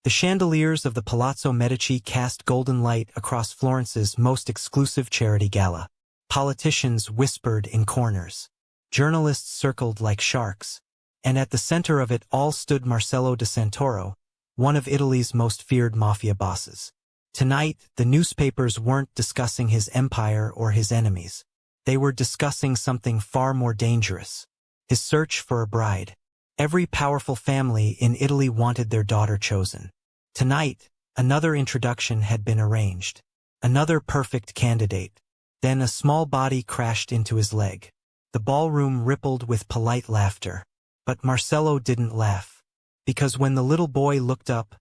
The chandeliers of the Palazzo Medici cast golden light across Florence's most exclusive charity gala. Politicians whispered in corners. Journalists circled like sharks. And at the center of it all stood Marcello de Santoro, one of Italy's most feared mafia bosses. Tonight, the newspapers weren't discussing his empire or his enemies. They were discussing something far more dangerous: his search for a bride. Every powerful family in Italy wanted their daughter chosen. Tonight, another introduction had been arranged. Another perfect candidate. Then a small body crashed into his leg. The ballroom rippled with polite laughter. But Marcello didn't laugh. Because when the little boy looked up,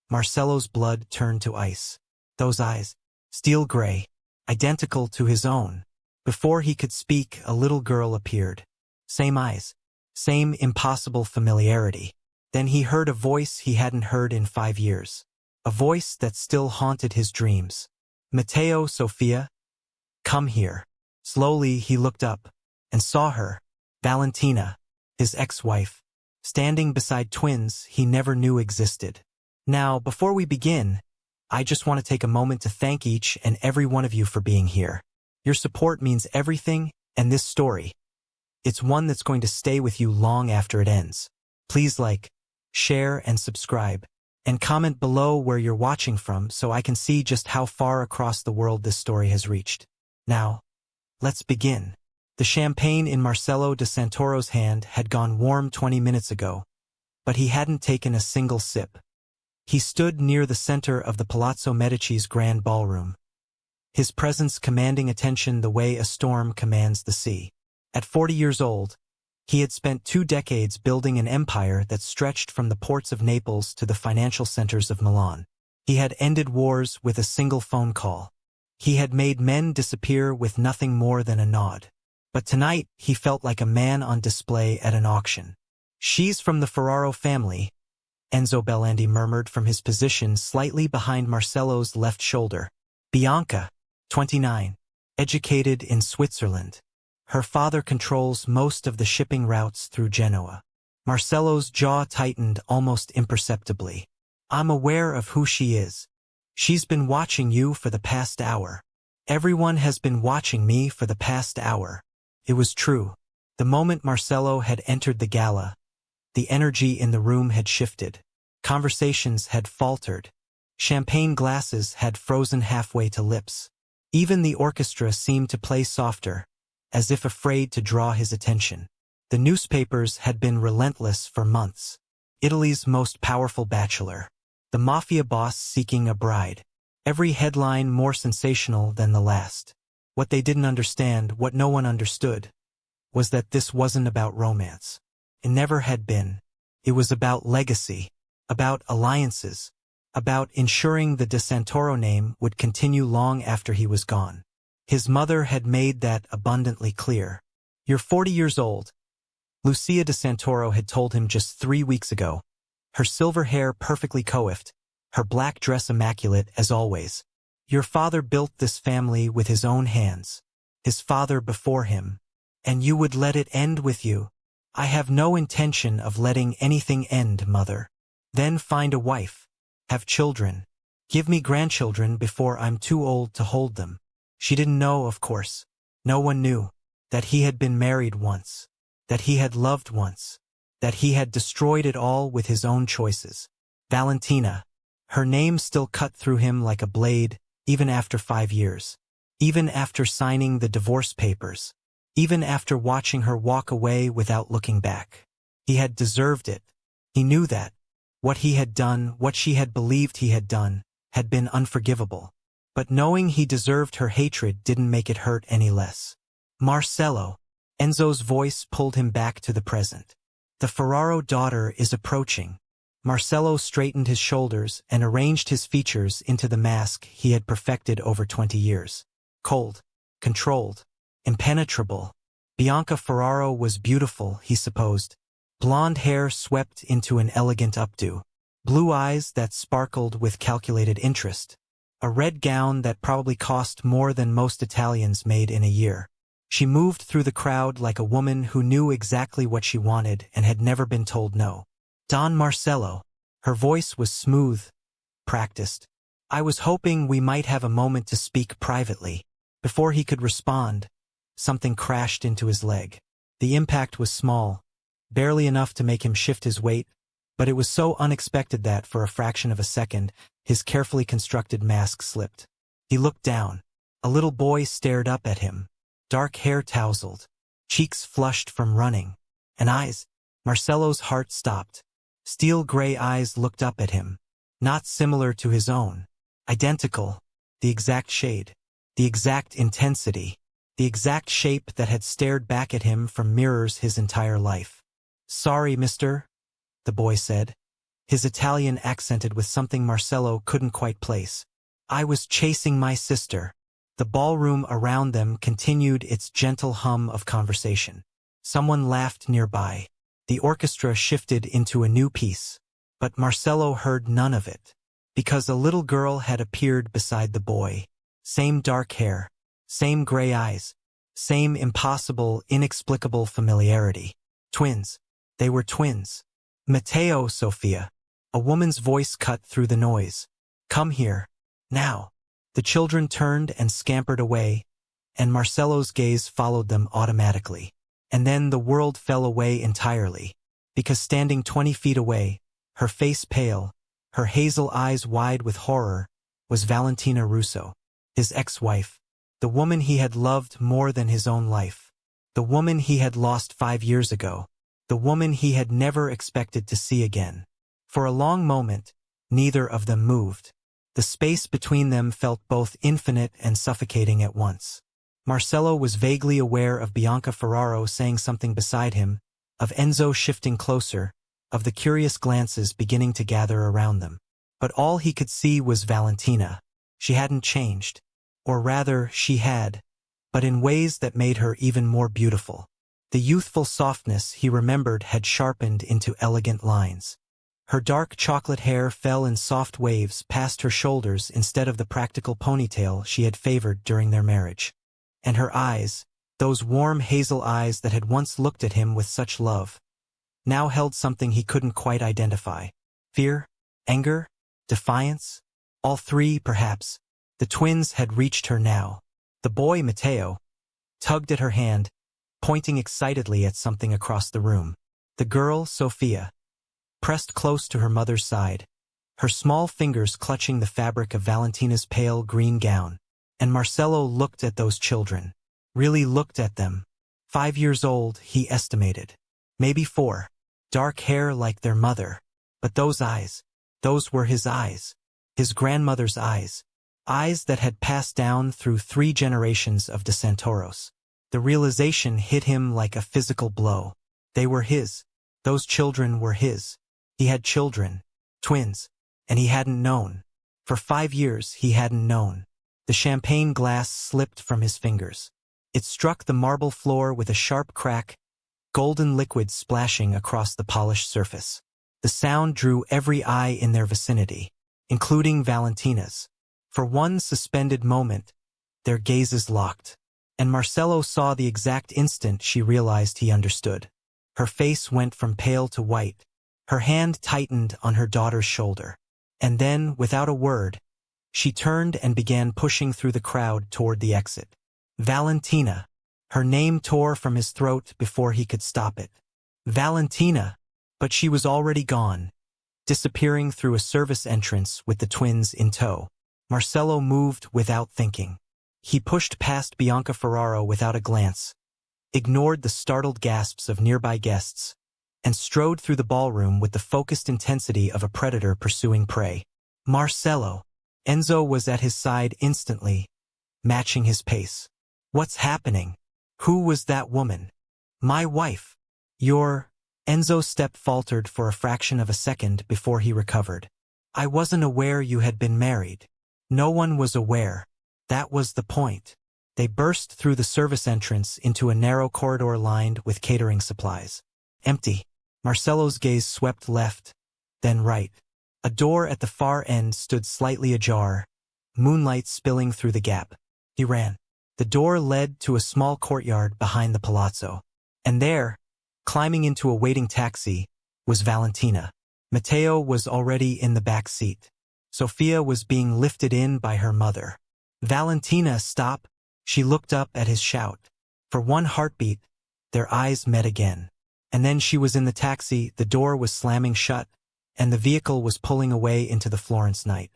Marcello's blood turned to ice. Those eyes, steel gray, identical to his own. Before he could speak, a little girl appeared. Same eyes, same impossible familiarity. Then he heard a voice he hadn't heard in 5 years. A voice that still haunted his dreams. Matteo, Sophia, come here. Slowly he looked up and saw her, Valentina, his ex-wife, standing beside twins he never knew existed. Now, before we begin, I just want to take a moment to thank each and every one of you for being here. Your support means everything, and this story, it's one that's going to stay with you long after it ends. Please like, share, and subscribe, and comment below where you're watching from so I can see just how far across the world this story has reached. Now, let's begin. The champagne in Marcello de Santoro's hand had gone warm 20 minutes ago, but he hadn't taken a single sip. He stood near the center of the Palazzo Medici's grand ballroom, his presence commanding attention the way a storm commands the sea. At 40 years old, he had spent 2 decades building an empire that stretched from the ports of Naples to the financial centers of Milan. He had ended wars with a single phone call. He had made men disappear with nothing more than a nod. But tonight, he felt like a man on display at an auction. She's from the Ferraro family, Enzo Bellandi murmured from his position slightly behind Marcello's left shoulder. Bianca, 29, educated in Switzerland. Her father controls most of the shipping routes through Genoa. Marcello's jaw tightened almost imperceptibly. I'm aware of who she is. She's been watching you for the past hour. Everyone has been watching me for the past hour. It was true. The moment Marcello had entered the gala, the energy in the room had shifted. Conversations had faltered. Champagne glasses had frozen halfway to lips. Even the orchestra seemed to play softer, as if afraid to draw his attention. The newspapers had been relentless for months. Italy's most powerful bachelor. The mafia boss seeking a bride. Every headline more sensational than the last. What they didn't understand, what no one understood, was that this wasn't about romance. It never had been. It was about legacy, about alliances, about ensuring the de Santoro name would continue long after he was gone. His mother had made that abundantly clear. You're 40 years old, Lucia de Santoro had told him just 3 weeks ago. Her silver hair perfectly coiffed, her black dress immaculate as always. Your father built this family with his own hands, his father before him, and you would let it end with you. I have no intention of letting anything end, mother. Then find a wife, have children, give me grandchildren before I'm too old to hold them. She didn't know, of course. No one knew that he had been married once, that he had loved once, that he had destroyed it all with his own choices. Valentina, her name still cut through him like a blade, even after 5 years, even after signing the divorce papers, even after watching her walk away without looking back. He had deserved it. He knew that. What he had done, what she had believed he had done, had been unforgivable. But knowing he deserved her hatred didn't make it hurt any less. Marcello. Enzo's voice pulled him back to the present. The Ferraro daughter is approaching. Marcello straightened his shoulders and arranged his features into the mask he had perfected over 20 years. Cold, controlled, impenetrable. Bianca Ferraro was beautiful, he supposed. Blonde hair swept into an elegant updo. Blue eyes that sparkled with calculated interest. A red gown that probably cost more than most Italians made in a year. She moved through the crowd like a woman who knew exactly what she wanted and had never been told no. Don Marcello. Her voice was smooth, practiced. "I was hoping we might have a moment to speak privately." Before he could respond, something crashed into his leg. The impact was small, barely enough to make him shift his weight, but it was so unexpected that, for a fraction of a second, his carefully constructed mask slipped. He looked down. A little boy stared up at him, dark hair tousled, cheeks flushed from running, and eyes. Marcelo's heart stopped. Steel-gray eyes looked up at him, not similar to his own. Identical, the exact shade, the exact intensity, the exact shape that had stared back at him from mirrors his entire life. "Sorry, mister," the boy said, his Italian accented with something Marcelo couldn't quite place. "I was chasing my sister." The ballroom around them continued its gentle hum of conversation. Someone laughed nearby. The orchestra shifted into a new piece, but Marcelo heard none of it, because a little girl had appeared beside the boy. Same dark hair, same gray eyes, same impossible, inexplicable familiarity. Twins. They were twins. "Matteo, Sophia." A woman's voice cut through the noise. "Come here. Now." The children turned and scampered away, and Marcelo's gaze followed them automatically. And then the world fell away entirely, because standing 20 feet away, her face pale, her hazel eyes wide with horror, was Valentina Russo, his ex-wife, the woman he had loved more than his own life, the woman he had lost 5 years ago, the woman he had never expected to see again. For a long moment, neither of them moved. The space between them felt both infinite and suffocating at once. Marcelo was vaguely aware of Bianca Ferraro saying something beside him, of Enzo shifting closer, of the curious glances beginning to gather around them. But all he could see was Valentina. She hadn't changed. Or rather, she had, but in ways that made her even more beautiful. The youthful softness he remembered had sharpened into elegant lines. Her dark chocolate hair fell in soft waves past her shoulders instead of the practical ponytail she had favored during their marriage. And her eyes, those warm hazel eyes that had once looked at him with such love, now held something he couldn't quite identify. Fear? Anger? Defiance? All three, perhaps. The twins had reached her now. The boy, Matteo, tugged at her hand, pointing excitedly at something across the room. The girl, Sophia, pressed close to her mother's side, her small fingers clutching the fabric of Valentina's pale green gown. And Marcelo looked at those children. Really looked at them. 5 years old, he estimated. Maybe 4. Dark hair like their mother. But those eyes. Those were his eyes. His grandmother's eyes. Eyes that had passed down through 3 generations of De Santoros. The realization hit him like a physical blow. They were his. Those children were his. He had children. Twins. And he hadn't known. For 5 years, he hadn't known. The champagne glass slipped from his fingers. It struck the marble floor with a sharp crack, golden liquid splashing across the polished surface. The sound drew every eye in their vicinity, including Valentina's. For one suspended moment, their gazes locked, and Marcelo saw the exact instant she realized he understood. Her face went from pale to white. Her hand tightened on her daughter's shoulder. And then, without a word, she turned and began pushing through the crowd toward the exit. Valentina. Her name tore from his throat before he could stop it. Valentina. But she was already gone, disappearing through a service entrance with the twins in tow. Marcelo moved without thinking. He pushed past Bianca Ferraro without a glance, ignored the startled gasps of nearby guests, and strode through the ballroom with the focused intensity of a predator pursuing prey. Marcelo. Enzo was at his side instantly, matching his pace. What's happening? Who was that woman? My wife. Enzo's step faltered for a fraction of a second before he recovered. I wasn't aware you had been married. No one was aware. That was the point. They burst through the service entrance into a narrow corridor lined with catering supplies. Empty. Marcelo's gaze swept left, then right. A door at the far end stood slightly ajar, moonlight spilling through the gap. He ran. The door led to a small courtyard behind the palazzo. And there, climbing into a waiting taxi, was Valentina. Matteo was already in the back seat. Sofia was being lifted in by her mother. Valentina, stop! She looked up at his shout. For one heartbeat, their eyes met again. And then she was in the taxi, the door was slamming shut, and the vehicle was pulling away into the Florence night.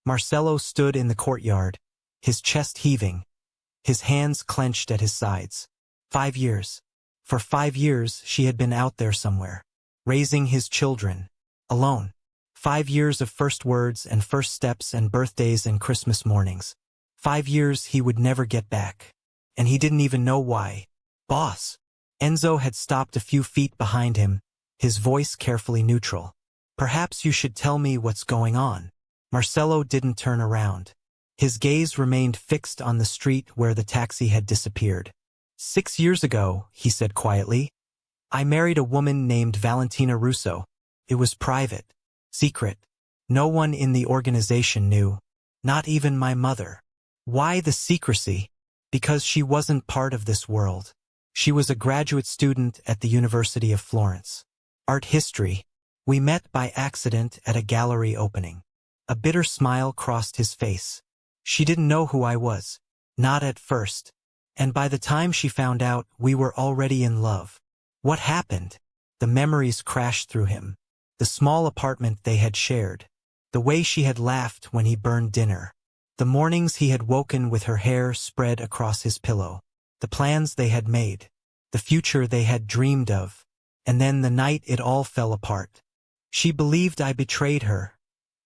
Marcello stood in the courtyard, his chest heaving, his hands clenched at his sides. 5 years. For 5 years she had been out there somewhere, raising his children, alone. 5 years of first words and first steps and birthdays and Christmas mornings. 5 years he would never get back. And he didn't even know why. Boss! Enzo had stopped a few feet behind him, his voice carefully neutral. Perhaps you should tell me what's going on. Marcello didn't turn around. His gaze remained fixed on the street where the taxi had disappeared. 6 years ago, he said quietly, I married a woman named Valentina Russo. It was private. Secret. No one in the organization knew. Not even my mother. Why the secrecy? Because she wasn't part of this world. She was a graduate student at the University of Florence. Art history. We met by accident at a gallery opening. A bitter smile crossed his face. She didn't know who I was. Not at first. And by the time she found out, we were already in love. What happened? The memories crashed through him. The small apartment they had shared. The way she had laughed when he burned dinner. The mornings he had woken with her hair spread across his pillow. The plans they had made. The future they had dreamed of. And then the night it all fell apart. She believed I betrayed her,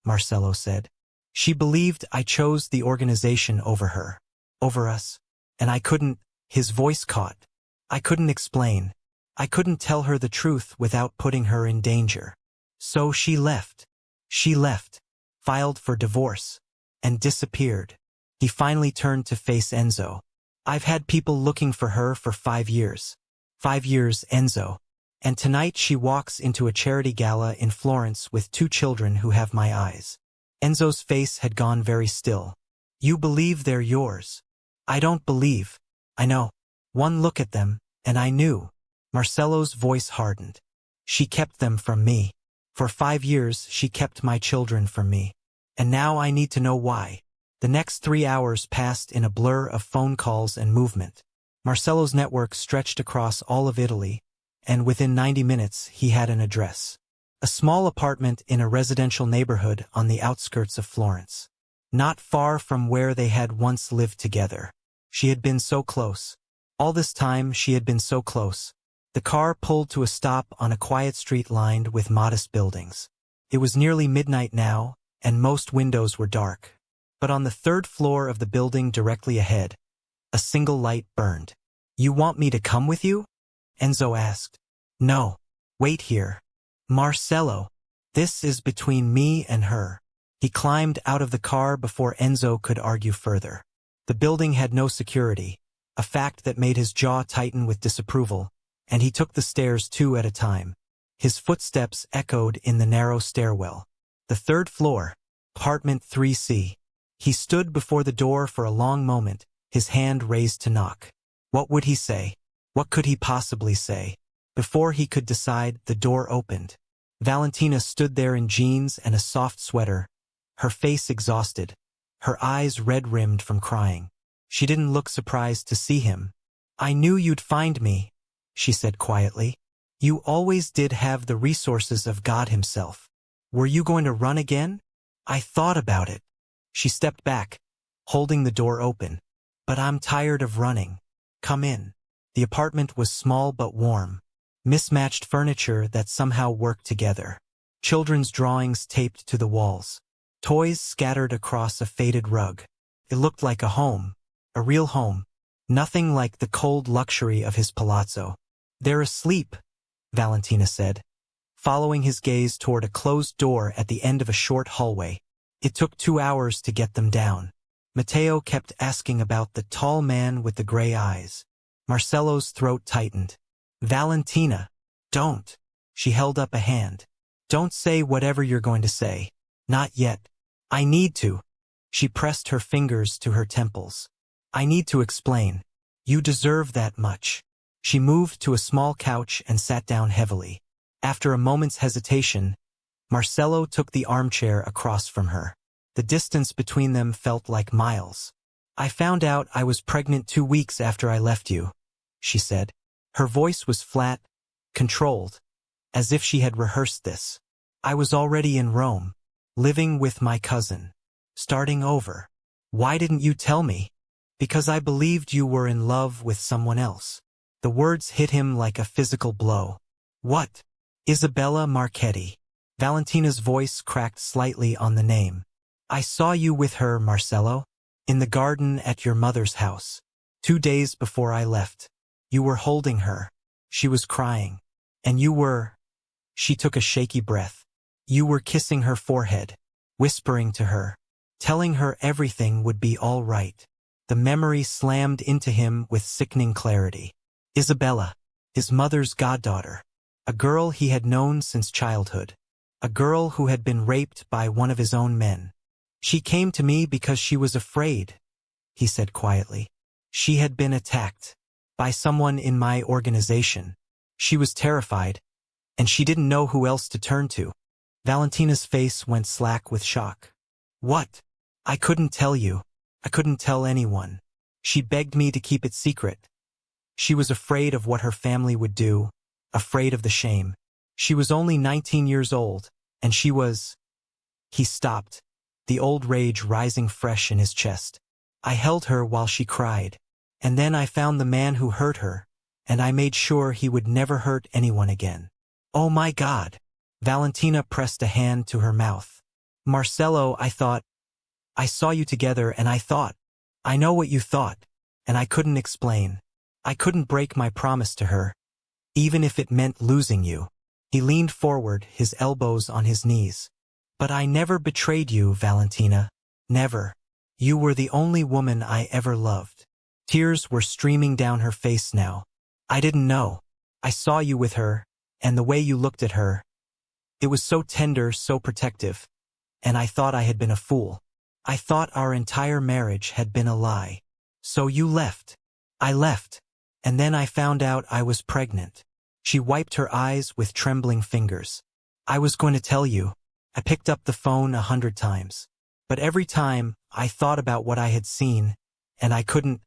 Marcello said. She believed I chose the organization over her. Over us. And I couldn't, his voice caught. I couldn't explain. I couldn't tell her the truth without putting her in danger. So she left. She left. Filed for divorce. And disappeared. He finally turned to face Enzo. I've had people looking for her for 5 years. 5 years, Enzo. And tonight she walks into a charity gala in Florence with 2 children who have my eyes. Enzo's face had gone very still. You believe they're yours? I don't believe. I know. One look at them, and I knew. Marcello's voice hardened. She kept them from me. For 5 years she kept my children from me. And now I need to know why. The next 3 hours passed in a blur of phone calls and movement. Marcello's network stretched across all of Italy, and within 90 minutes he had an address. A small apartment in a residential neighborhood on the outskirts of Florence. Not far from where they had once lived together. She had been so close. All this time she had been so close. The car pulled to a stop on a quiet street lined with modest buildings. It was nearly midnight now, and most windows were dark. But on the 3rd floor of the building directly ahead, a single light burned. You want me to come with you? Enzo asked. No. Wait here. Marcello. This is between me and her. He climbed out of the car before Enzo could argue further. The building had no security, a fact that made his jaw tighten with disapproval, and he took the stairs 2 at a time. His footsteps echoed in the narrow stairwell. The 3rd floor, apartment 3C. He stood before the door for a long moment, his hand raised to knock. What would he say? What could he possibly say? Before he could decide, the door opened. Valentina stood there in jeans and a soft sweater, her face exhausted, her eyes red-rimmed from crying. She didn't look surprised to see him. I knew you'd find me, she said quietly. You always did have the resources of God himself. Were you going to run again? I thought about it. She stepped back, holding the door open. But I'm tired of running. Come in. The apartment was small but warm. Mismatched furniture that somehow worked together. Children's drawings taped to the walls. Toys scattered across a faded rug. It looked like a home. A real home. Nothing like the cold luxury of his palazzo. They're asleep, Valentina said, following his gaze toward a closed door at the end of a short hallway. It took 2 hours to get them down. Matteo kept asking about the tall man with the gray eyes. Marcello's throat tightened. Valentina, don't. She held up a hand. Don't say whatever you're going to say. Not yet. I need to. She pressed her fingers to her temples. I need to explain. You deserve that much. She moved to a small couch and sat down heavily. After a moment's hesitation, Marcello took the armchair across from her. The distance between them felt like miles. "I found out I was pregnant 2 weeks after I left you," she said. Her voice was flat, controlled, as if she had rehearsed this. "I was already in Rome, living with my cousin, starting over. Why didn't you tell me?" "Because I believed you were in love with someone else." The words hit him like a physical blow. "What?" "Isabella Marchetti." Valentina's voice cracked slightly on the name. "I saw you with her, Marcello, in the garden at your mother's house. 2 days before I left. You were holding her. She was crying. And you were—" She took a shaky breath. "You were kissing her forehead, whispering to her, telling her everything would be all right." The memory slammed into him with sickening clarity. Isabella, his mother's goddaughter, a girl he had known since childhood, a girl who had been raped by one of his own men. "She came to me because she was afraid," he said quietly. "She had been attacked by someone in my organization. She was terrified, and she didn't know who else to turn to." Valentina's face went slack with shock. "What?" "I couldn't tell you. I couldn't tell anyone. She begged me to keep it secret. She was afraid of what her family would do, afraid of the shame. She was only 19 years old, and she was—" He stopped, the old rage rising fresh in his chest. "I held her while she cried, and then I found the man who hurt her, and I made sure he would never hurt anyone again." "Oh my God!" Valentina pressed a hand to her mouth. "Marcello, I saw you together and I know what you thought, and I couldn't explain. I couldn't break my promise to her, even if it meant losing you." He leaned forward, his elbows on his knees. "But I never betrayed you, Valentina. Never. You were the only woman I ever loved." Tears were streaming down her face now. "I didn't know. I saw you with her, and the way you looked at her. It was so tender, so protective. And I thought I had been a fool. I thought our entire marriage had been a lie. So you left. I left. And then I found out I was pregnant." She wiped her eyes with trembling fingers. "I was going to tell you. I picked up the phone 100 times. But every time, I thought about what I had seen, and I couldn't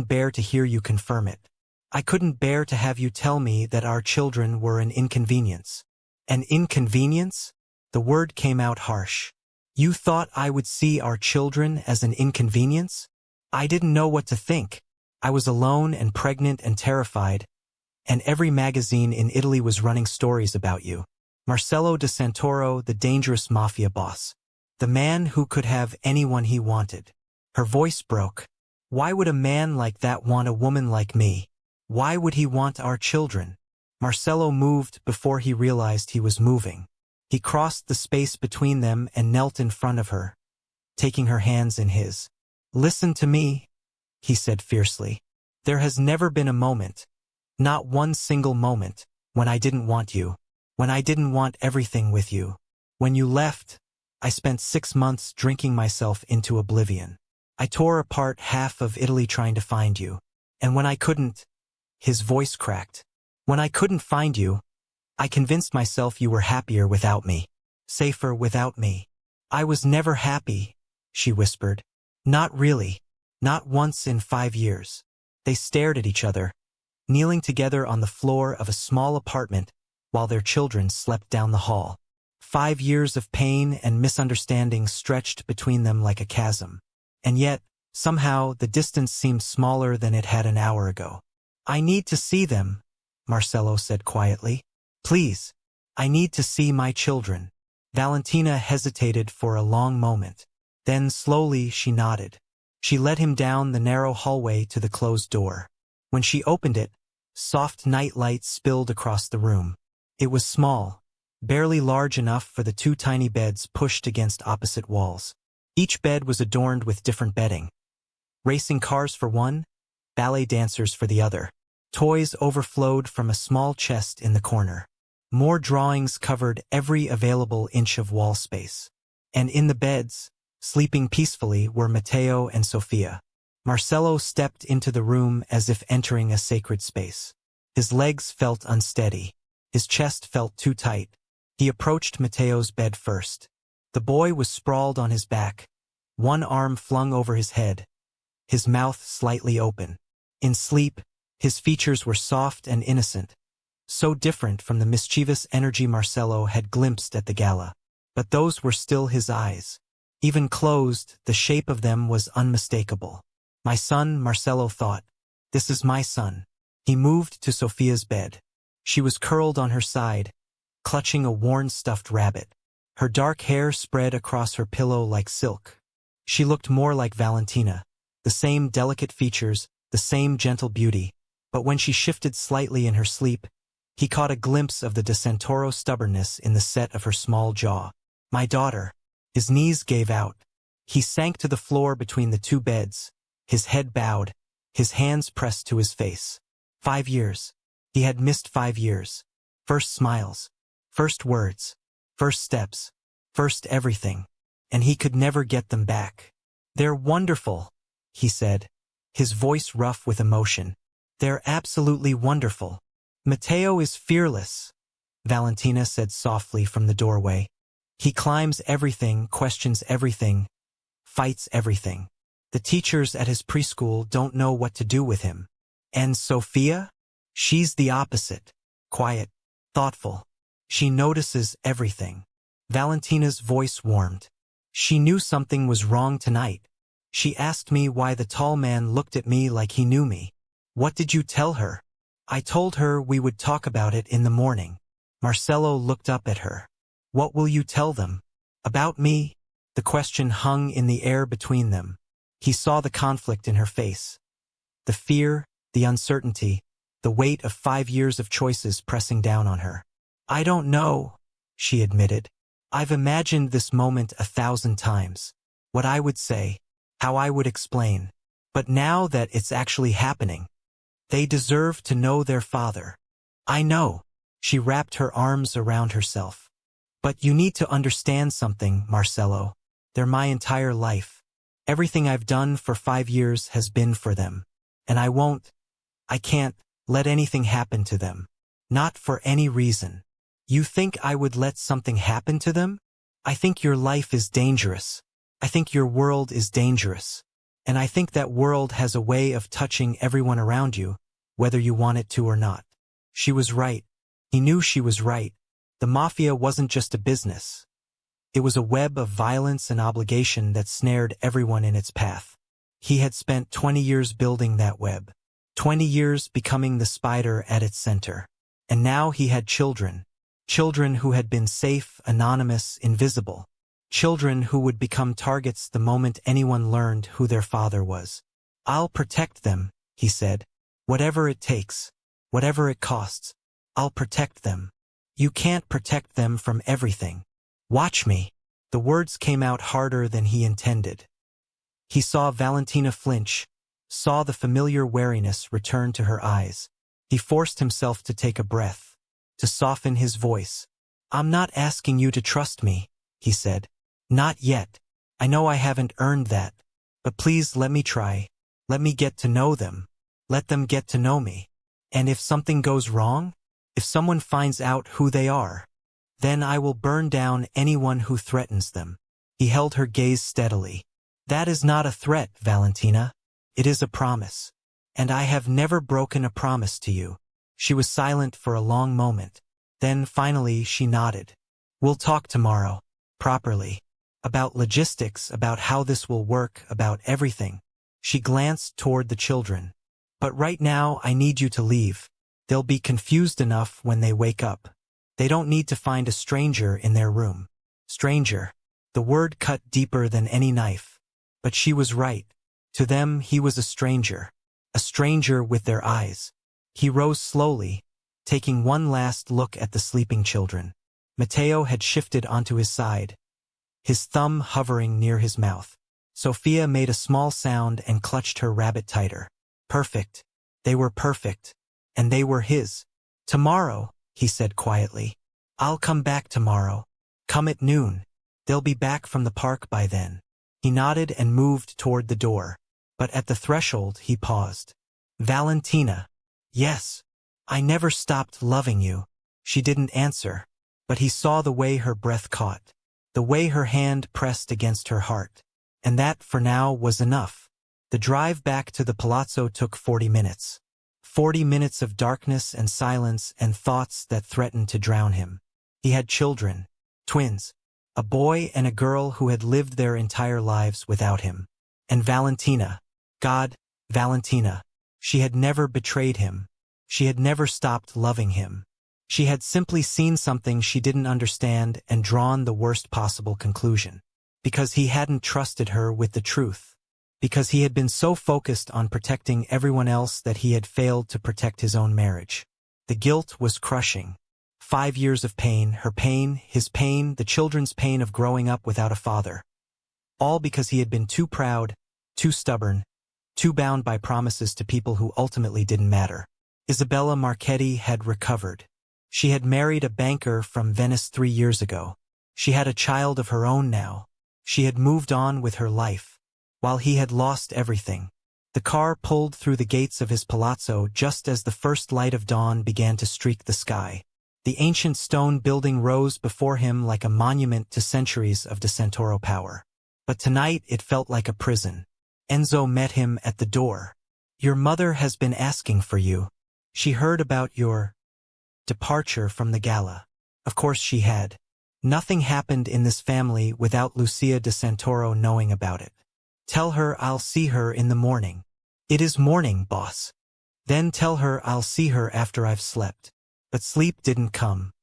bear to hear you confirm it. I couldn't bear to have you tell me that our children were an inconvenience." "An inconvenience?" The word came out harsh. "You thought I would see our children as an inconvenience?" "I didn't know what to think. I was alone and pregnant and terrified, and every magazine in Italy was running stories about you. Marcello de Santoro, the dangerous mafia boss. The man who could have anyone he wanted." Her voice broke. "Why would a man like that want a woman like me? Why would he want our children?" Marcello moved before he realized he was moving. He crossed the space between them and knelt in front of her, taking her hands in his. "Listen to me," he said fiercely. "There has never been a moment, not one single moment, when I didn't want you, when I didn't want everything with you. When you left, I spent 6 months drinking myself into oblivion. I tore apart half of Italy trying to find you. And when I couldn't," his voice cracked, "when I couldn't find you, I convinced myself you were happier without me, safer without me." "I was never happy," she whispered. "Not really. Not once in 5 years." They stared at each other, kneeling together on the floor of a small apartment while their children slept down the hall. 5 years of pain and misunderstanding stretched between them like a chasm. And yet, somehow, the distance seemed smaller than it had an hour ago. "I need to see them," Marcello said quietly. "Please, I need to see my children." Valentina hesitated for a long moment. Then slowly she nodded. She led him down the narrow hallway to the closed door. When she opened it, soft night light spilled across the room. It was small, barely large enough for the 2 tiny beds pushed against opposite walls. Each bed was adorned with different bedding. Racing cars for one, ballet dancers for the other. Toys overflowed from a small chest in the corner. More drawings covered every available inch of wall space. And in the beds, sleeping peacefully, were Matteo and Sofia. Marcello stepped into the room as if entering a sacred space. His legs felt unsteady. His chest felt too tight. He approached Matteo's bed first. The boy was sprawled on his back, one arm flung over his head, his mouth slightly open. In sleep, his features were soft and innocent, so different from the mischievous energy Marcello had glimpsed at the gala. But those were still his eyes. Even closed, the shape of them was unmistakable. My son, Marcello thought. This is my son. He moved to Sophia's bed. She was curled on her side, clutching a worn stuffed rabbit. Her dark hair spread across her pillow like silk. She looked more like Valentina, the same delicate features, the same gentle beauty, but when she shifted slightly in her sleep, he caught a glimpse of the de Santoro stubbornness in the set of her small jaw. My daughter. His knees gave out. He sank to the floor between the two beds, his head bowed, his hands pressed to his face. 5 years. He had missed 5 years. First smiles, first words, first steps, first everything, and he could never get them back. They're wonderful, he said, his voice rough with emotion. They're absolutely wonderful. Matteo is fearless, Valentina said softly from the doorway. He climbs everything, questions everything, fights everything. The teachers at his preschool don't know what to do with him. And Sophia? She's the opposite. Quiet, thoughtful. She notices everything. Valentina's voice warmed. She knew something was wrong tonight. She asked me why the tall man looked at me like he knew me. What did you tell her? I told her we would talk about it in the morning. Marcello looked up at her. What will you tell them? About me? The question hung in the air between them. He saw the conflict in her face. The fear, the uncertainty, the weight of 5 years of choices pressing down on her. I don't know, she admitted. I've imagined this moment 1,000 times. What I would say, how I would explain. But now that it's actually happening, they deserve to know their father. I know. She wrapped her arms around herself. But you need to understand something, Marcello. They're my entire life. Everything I've done for 5 years has been for them. And I can't let anything happen to them. Not for any reason. You think I would let something happen to them? I think your life is dangerous. I think your world is dangerous. And I think that world has a way of touching everyone around you, whether you want it to or not. She was right. He knew she was right. The Mafia wasn't just a business. It was a web of violence and obligation that snared everyone in its path. He had spent 20 years building that web, 20 years becoming the spider at its center. And now he had children. Children who had been safe, anonymous, invisible. Children who would become targets the moment anyone learned who their father was. I'll protect them, he said. Whatever it takes, whatever it costs, I'll protect them. You can't protect them from everything. Watch me. The words came out harder than he intended. He saw Valentina flinch, saw the familiar wariness return to her eyes. He forced himself to take a breath, to soften his voice. I'm not asking you to trust me, he said. Not yet. I know I haven't earned that. But please let me try. Let me get to know them. Let them get to know me. And if something goes wrong, if someone finds out who they are, then I will burn down anyone who threatens them. He held her gaze steadily. That is not a threat, Valentina. It is a promise. And I have never broken a promise to you. She was silent for a long moment. Then finally she nodded. We'll talk tomorrow. Properly. About logistics, about how this will work, about everything. She glanced toward the children. But right now I need you to leave. They'll be confused enough when they wake up. They don't need to find a stranger in their room. Stranger. The word cut deeper than any knife. But she was right. To them he was a stranger with their eyes. He rose slowly, taking one last look at the sleeping children. Matteo had shifted onto his side, his thumb hovering near his mouth. Sophia made a small sound and clutched her rabbit tighter. Perfect. They were perfect. And they were his. Tomorrow, he said quietly. I'll come back tomorrow. Come at noon. They'll be back from the park by then. He nodded and moved toward the door. But at the threshold he paused. Valentina. Yes. I never stopped loving you. She didn't answer. but he saw the way her breath caught, the way her hand pressed against her heart. And that, for now, was enough. The drive back to the palazzo took 40 minutes. 40 minutes of darkness and silence and thoughts that threatened to drown him. He had children, twins, a boy and a girl who had lived their entire lives without him. And Valentina. God, Valentina. She had never betrayed him. She had never stopped loving him. She had simply seen something she didn't understand and drawn the worst possible conclusion. Because he hadn't trusted her with the truth. Because he had been so focused on protecting everyone else that he had failed to protect his own marriage. The guilt was crushing. 5 years of pain, her pain, his pain, the children's pain of growing up without a father. All because he had been too proud, too stubborn, too bound by promises to people who ultimately didn't matter. Isabella Marchetti had recovered. She had married a banker from Venice 3 years ago. She had a child of her own now. She had moved on with her life, while he had lost everything. The car pulled through the gates of his palazzo just as the first light of dawn began to streak the sky. The ancient stone building rose before him like a monument to centuries of De Santoro power. But tonight it felt like a prison. Enzo met him at the door. "Your mother has been asking for you. She heard about your departure from the gala." Of course she had. Nothing happened in this family without Lucia De Santoro knowing about it. "Tell her I'll see her in the morning." "It is morning, boss." "Then tell her I'll see her after I've slept." But sleep didn't come.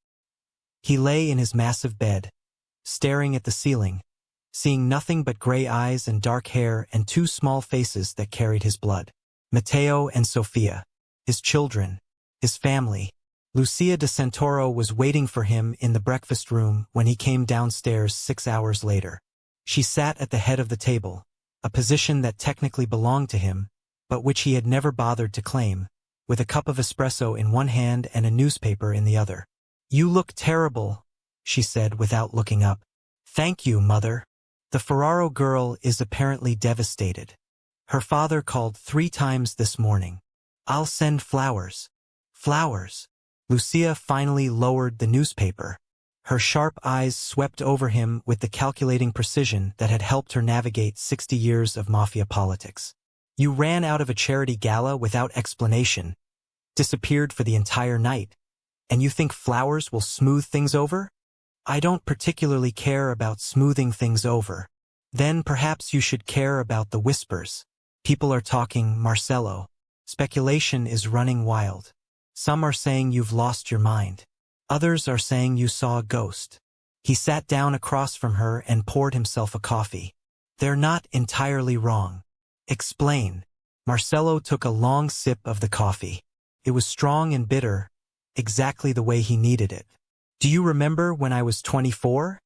He lay in his massive bed, staring at the ceiling, seeing nothing but gray eyes and dark hair and 2 small faces that carried his blood. Matteo and Sofia. His children. His family. Lucia De Santoro was waiting for him in the breakfast room when he came downstairs 6 hours later. She sat at the head of the table, a position that technically belonged to him, but which he had never bothered to claim, with a cup of espresso in one hand and a newspaper in the other. "You look terrible," she said without looking up. "Thank you, Mother." The Ferraro girl is apparently devastated. Her father called 3 times this morning. "I'll send flowers." "Flowers?" Lucia finally lowered the newspaper. Her sharp eyes swept over him with the calculating precision that had helped her navigate 60 years of Mafia politics. "You ran out of a charity gala without explanation, disappeared for the entire night, and you think flowers will smooth things over?" "I don't particularly care about smoothing things over." "Then perhaps you should care about the whispers. People are talking, Marcello. Speculation is running wild. Some are saying you've lost your mind. Others are saying you saw a ghost." He sat down across from her and poured himself a coffee. "They're not entirely wrong." "Explain." Marcello took a long sip of the coffee. It was strong and bitter, exactly the way he needed it. "Do you remember when I was 24?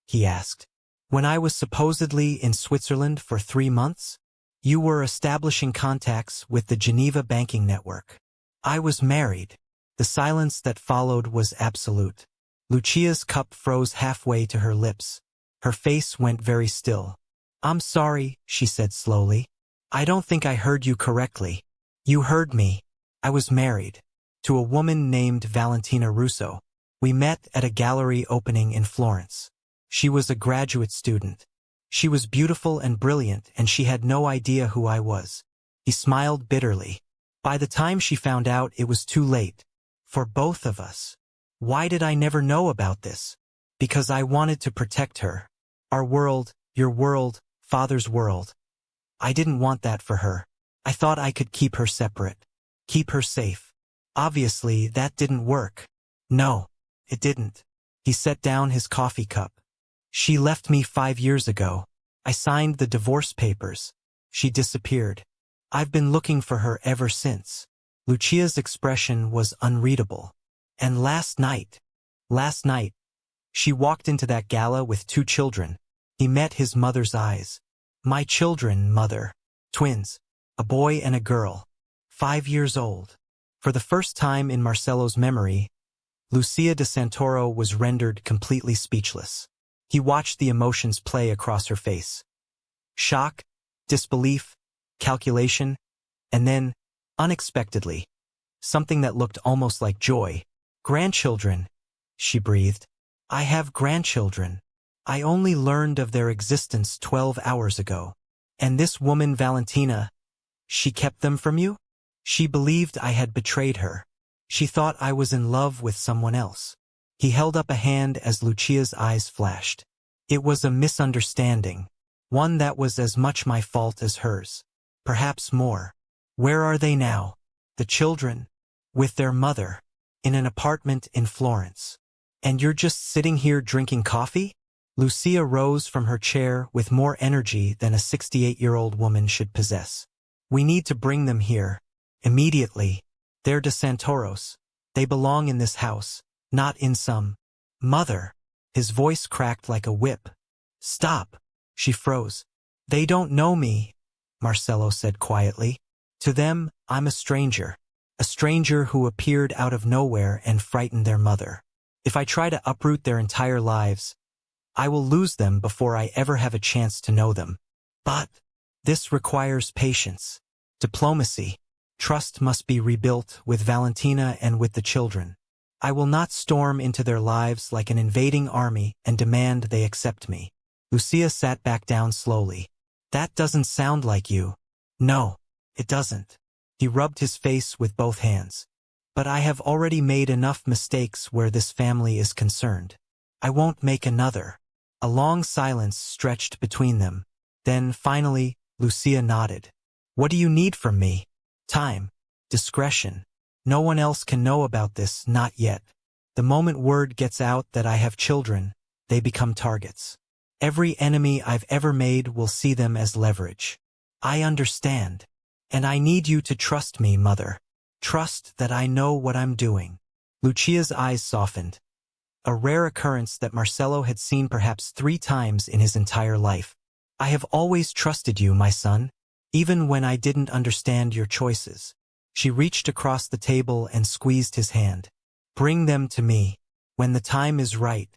He asked. "When I was supposedly in Switzerland for 3 months? You were establishing contacts with the Geneva banking network. I was married." The silence that followed was absolute. Lucia's cup froze halfway to her lips. Her face went very still. "I'm sorry," she said slowly. "I don't think I heard you correctly." "You heard me. I was married. To a woman named Valentina Russo. We met at a gallery opening in Florence. She was a graduate student. She was beautiful and brilliant, and she had no idea who I was." He smiled bitterly. "By the time she found out, it was too late. For both of us. Why did I never know about this? Because I wanted to protect her. Our world, your world, Father's world. I didn't want that for her. I thought I could keep her separate. Keep her safe. Obviously, that didn't work." "No, it didn't." He set down his coffee cup. "She left me 5 years ago. I signed the divorce papers. She disappeared. I've been looking for her ever since." Lucia's expression was unreadable. "And last night, she walked into that gala with 2 children. He met his mother's eyes. 'My children, Mother. Twins. A boy and a girl. 5 years old.'" For the first time in Marcello's memory, Lucia De Santoro was rendered completely speechless. He watched the emotions play across her face. Shock, disbelief, calculation, and then, unexpectedly, something that looked almost like joy. "Grandchildren," she breathed. I have grandchildren. I only learned of their existence 12 hours ago. And this woman Valentina, she kept them from you? She believed I had betrayed her. She thought I was in love with someone else. He held up a hand as Lucia's eyes flashed. It was a misunderstanding, one that was as much my fault as hers. Perhaps more. Where are they now? The children? With their mother. In an apartment in Florence. And you're just sitting here drinking coffee? Lucia rose from her chair with more energy than a 68-year-old woman should possess. We need to bring them here. Immediately. They're de Santoros. They belong in this house, not in some. Mother. His voice cracked like a whip. Stop. She froze. They don't know me, Marcelo said quietly. To them, I'm a stranger. A stranger who appeared out of nowhere and frightened their mother. If I try to uproot their entire lives, I will lose them before I ever have a chance to know them. But this requires patience, diplomacy. Trust must be rebuilt with Valentina and with the children. I will not storm into their lives like an invading army and demand they accept me. Lucia sat back down slowly. That doesn't sound like you. No, it doesn't. He rubbed his face with both hands. But I have already made enough mistakes where this family is concerned. I won't make another. A long silence stretched between them. Then, finally, Lucia nodded. What do you need from me? Time. Discretion. No one else can know about this, not yet. The moment word gets out that I have children, they become targets. Every enemy I've ever made will see them as leverage. I understand. And I need you to trust me, Mother. Trust that I know what I'm doing. Lucia's eyes softened. A rare occurrence that Marcelo had seen perhaps 3 times in his entire life. I have always trusted you, my son, even when I didn't understand your choices. She reached across the table and squeezed his hand. Bring them to me. When the time is right,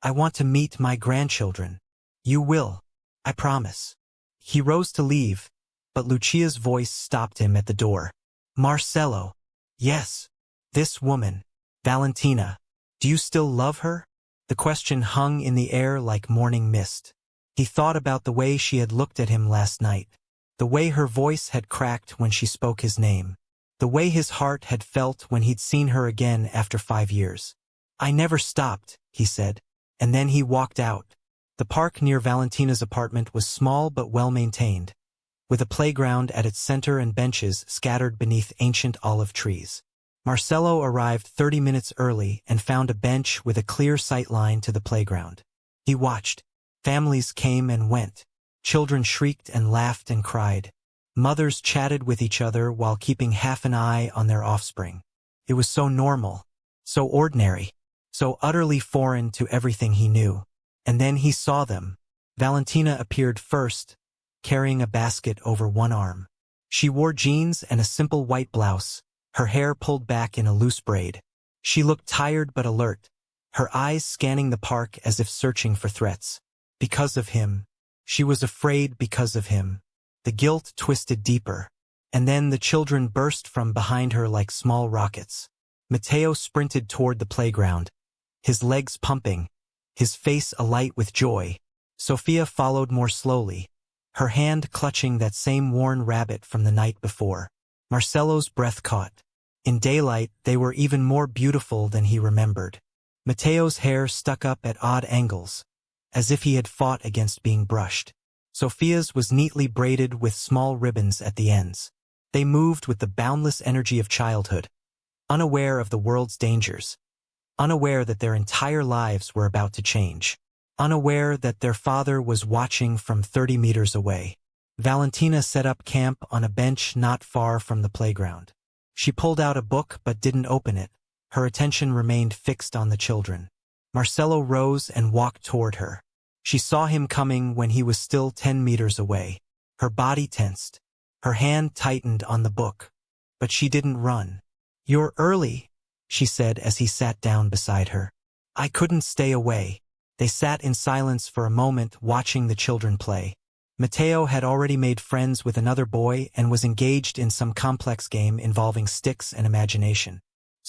I want to meet my grandchildren. You will. I promise. He rose to leave, but Lucia's voice stopped him at the door. Marcelo. Yes. This woman. Valentina. Do you still love her? The question hung in the air like morning mist. He thought about the way she had looked at him last night. The way her voice had cracked when she spoke his name. The way his heart had felt when he'd seen her again after 5 years. I never stopped, he said. And then he walked out. The park near Valentina's apartment was small but well-maintained, with a playground at its center and benches scattered beneath ancient olive trees. Marcelo arrived 30 minutes early and found a bench with a clear sight line to the playground. He watched. Families came and went. Children shrieked and laughed and cried. Mothers chatted with each other while keeping half an eye on their offspring. It was so normal, so ordinary, so utterly foreign to everything he knew. And then he saw them. Valentina appeared first, carrying a basket over one arm. She wore jeans and a simple white blouse, her hair pulled back in a loose braid. She looked tired but alert, her eyes scanning the park as if searching for threats. Because of him. She was afraid because of him. The guilt twisted deeper. And then the children burst from behind her like small rockets. Matteo sprinted toward the playground, his legs pumping, his face alight with joy. Sophia followed more slowly, her hand clutching that same worn rabbit from the night before. Marcelo's breath caught. In daylight, they were even more beautiful than he remembered. Matteo's hair stuck up at odd angles, as if he had fought against being brushed. Sophia's was neatly braided with small ribbons at the ends. They moved with the boundless energy of childhood, unaware of the world's dangers, unaware that their entire lives were about to change, unaware that their father was watching from 30 meters away. Valentina set up camp on a bench not far from the playground. She pulled out a book but didn't open it. Her attention remained fixed on the children. Marcelo rose and walked toward her. She saw him coming when he was still 10 meters away. Her body tensed. Her hand tightened on the book. But she didn't run. "You're early," she said as he sat down beside her. "I couldn't stay away." They sat in silence for a moment watching the children play. Matteo had already made friends with another boy and was engaged in some complex game involving sticks and imagination.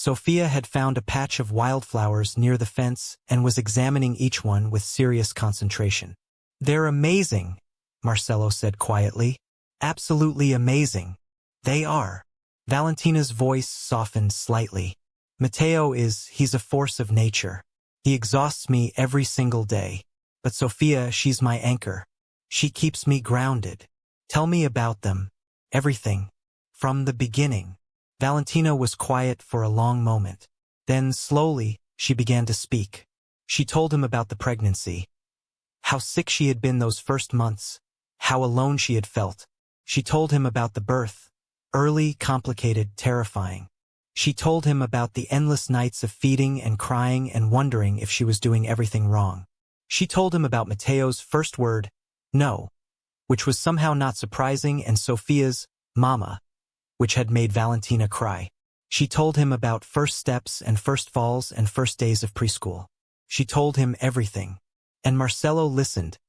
Sophia had found a patch of wildflowers near the fence and was examining each one with serious concentration. "They're amazing," Marcello said quietly. "Absolutely amazing. They are." Valentina's voice softened slightly. He's a force of nature. He exhausts me every single day. But Sophia, she's my anchor. She keeps me grounded. Tell me about them. Everything. From the beginning." Valentina was quiet for a long moment. Then, slowly, she began to speak. She told him about the pregnancy. How sick she had been those first months. How alone she had felt. She told him about the birth. Early, complicated, terrifying. She told him about the endless nights of feeding and crying and wondering if she was doing everything wrong. She told him about Matteo's first word, no, which was somehow not surprising, and Sophia's, mama, which had made Valentina cry. She told him about first steps and first falls and first days of preschool. She told him everything. And Marcello listened,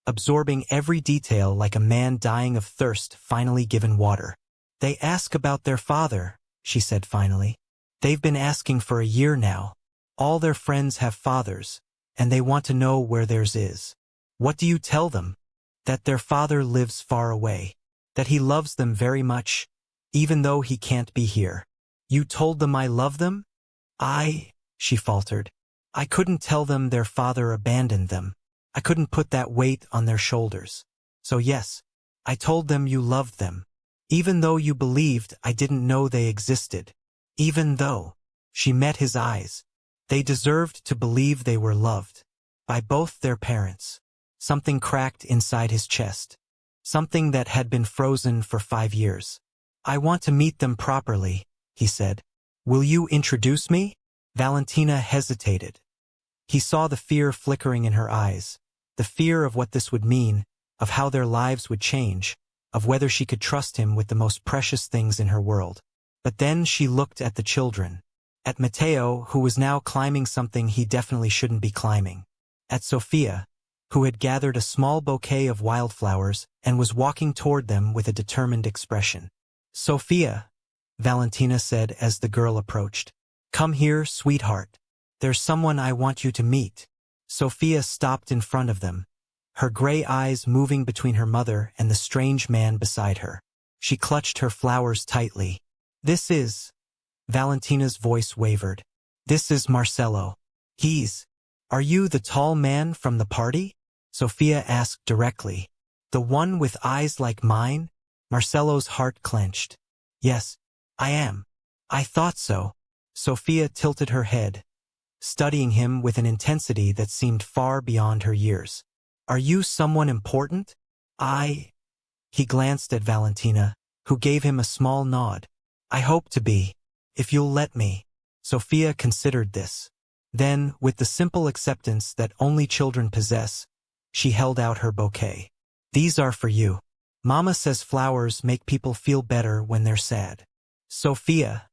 absorbing every detail like a man dying of thirst finally given water. "They ask about their father," she said finally. "They've been asking for a year now. All their friends have fathers, and they want to know where theirs is." "What do you tell them?" "That their father lives far away. That he loves them very much, even though he can't be here." "You told them I love them?" She faltered. "I couldn't tell them their father abandoned them. I couldn't put that weight on their shoulders. So yes, I told them you loved them. Even though you believed I didn't know they existed. Even though." She met his eyes. They deserved to believe they were loved. By both their parents. Something cracked inside his chest. Something that had been frozen for 5 years. "I want to meet them properly," he said. "Will you introduce me?" Valentina hesitated. He saw the fear flickering in her eyes. The fear of what this would mean, of how their lives would change, of whether she could trust him with the most precious things in her world. But then she looked at the children. At Matteo, who was now climbing something he definitely shouldn't be climbing. At Sophia, who had gathered a small bouquet of wildflowers and was walking toward them with a determined expression. "Sophia," Valentina said as the girl approached. "Come here, sweetheart. There's someone I want you to meet." Sophia stopped in front of them, her gray eyes moving between her mother and the strange man beside her. She clutched her flowers tightly. "This is..." Valentina's voice wavered. "This is Marcello. Are you the tall man from the party?" Sophia asked directly. "The one with eyes like mine?" Marcello's heart clenched. "Yes, I am." "I thought so." Sophia tilted her head, studying him with an intensity that seemed far beyond her years. "Are you someone important?" He glanced at Valentina, who gave him a small nod. "I hope to be, if you'll let me." Sophia considered this. Then, with the simple acceptance that only children possess, she held out her bouquet. "These are for you. Mama says flowers make people feel better when they're sad." "Sophia,"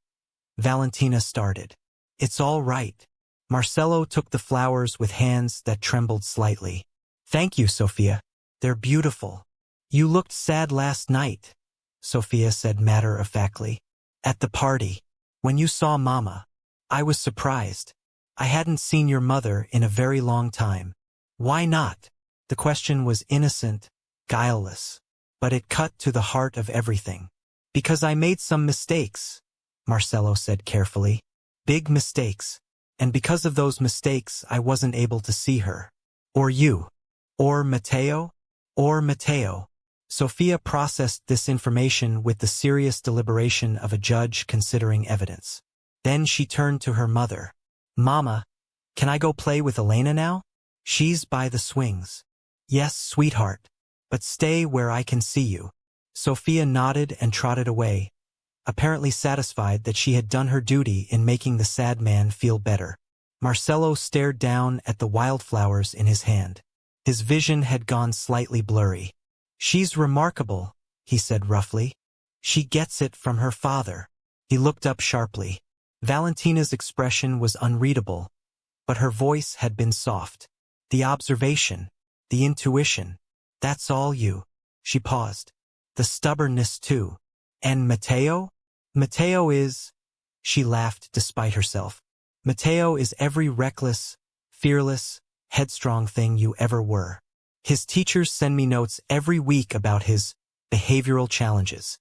Valentina started. "It's all right." Marcello took the flowers with hands that trembled slightly. "Thank you, Sophia. They're beautiful." "You looked sad last night," Sophia said matter-of-factly. "At the party. When you saw Mama. I was surprised. I hadn't seen your mother in a very long time." "Why not?" The question was innocent, guileless. But it cut to the heart of everything. "Because I made some mistakes," Marcello said carefully. "Big mistakes. And because of those mistakes I wasn't able to see her. Or you. Or Matteo. Or Matteo." Sophia processed this information with the serious deliberation of a judge considering evidence. Then she turned to her mother. "Mama, can I go play with Elena now? She's by the swings." "Yes, sweetheart. But stay where I can see you." Sophia nodded and trotted away, apparently satisfied that she had done her duty in making the sad man feel better. Marcello stared down at the wildflowers in his hand. His vision had gone slightly blurry. "She's remarkable," he said roughly. "She gets it from her father." He looked up sharply. Valentina's expression was unreadable, but her voice had been soft. "The observation, the intuition, that's all you." She paused. "The stubbornness too. And Matteo?" "Matteo is..." She laughed despite herself. Matteo is every reckless, fearless, headstrong thing you ever were. His teachers send me notes every week about his behavioral challenges.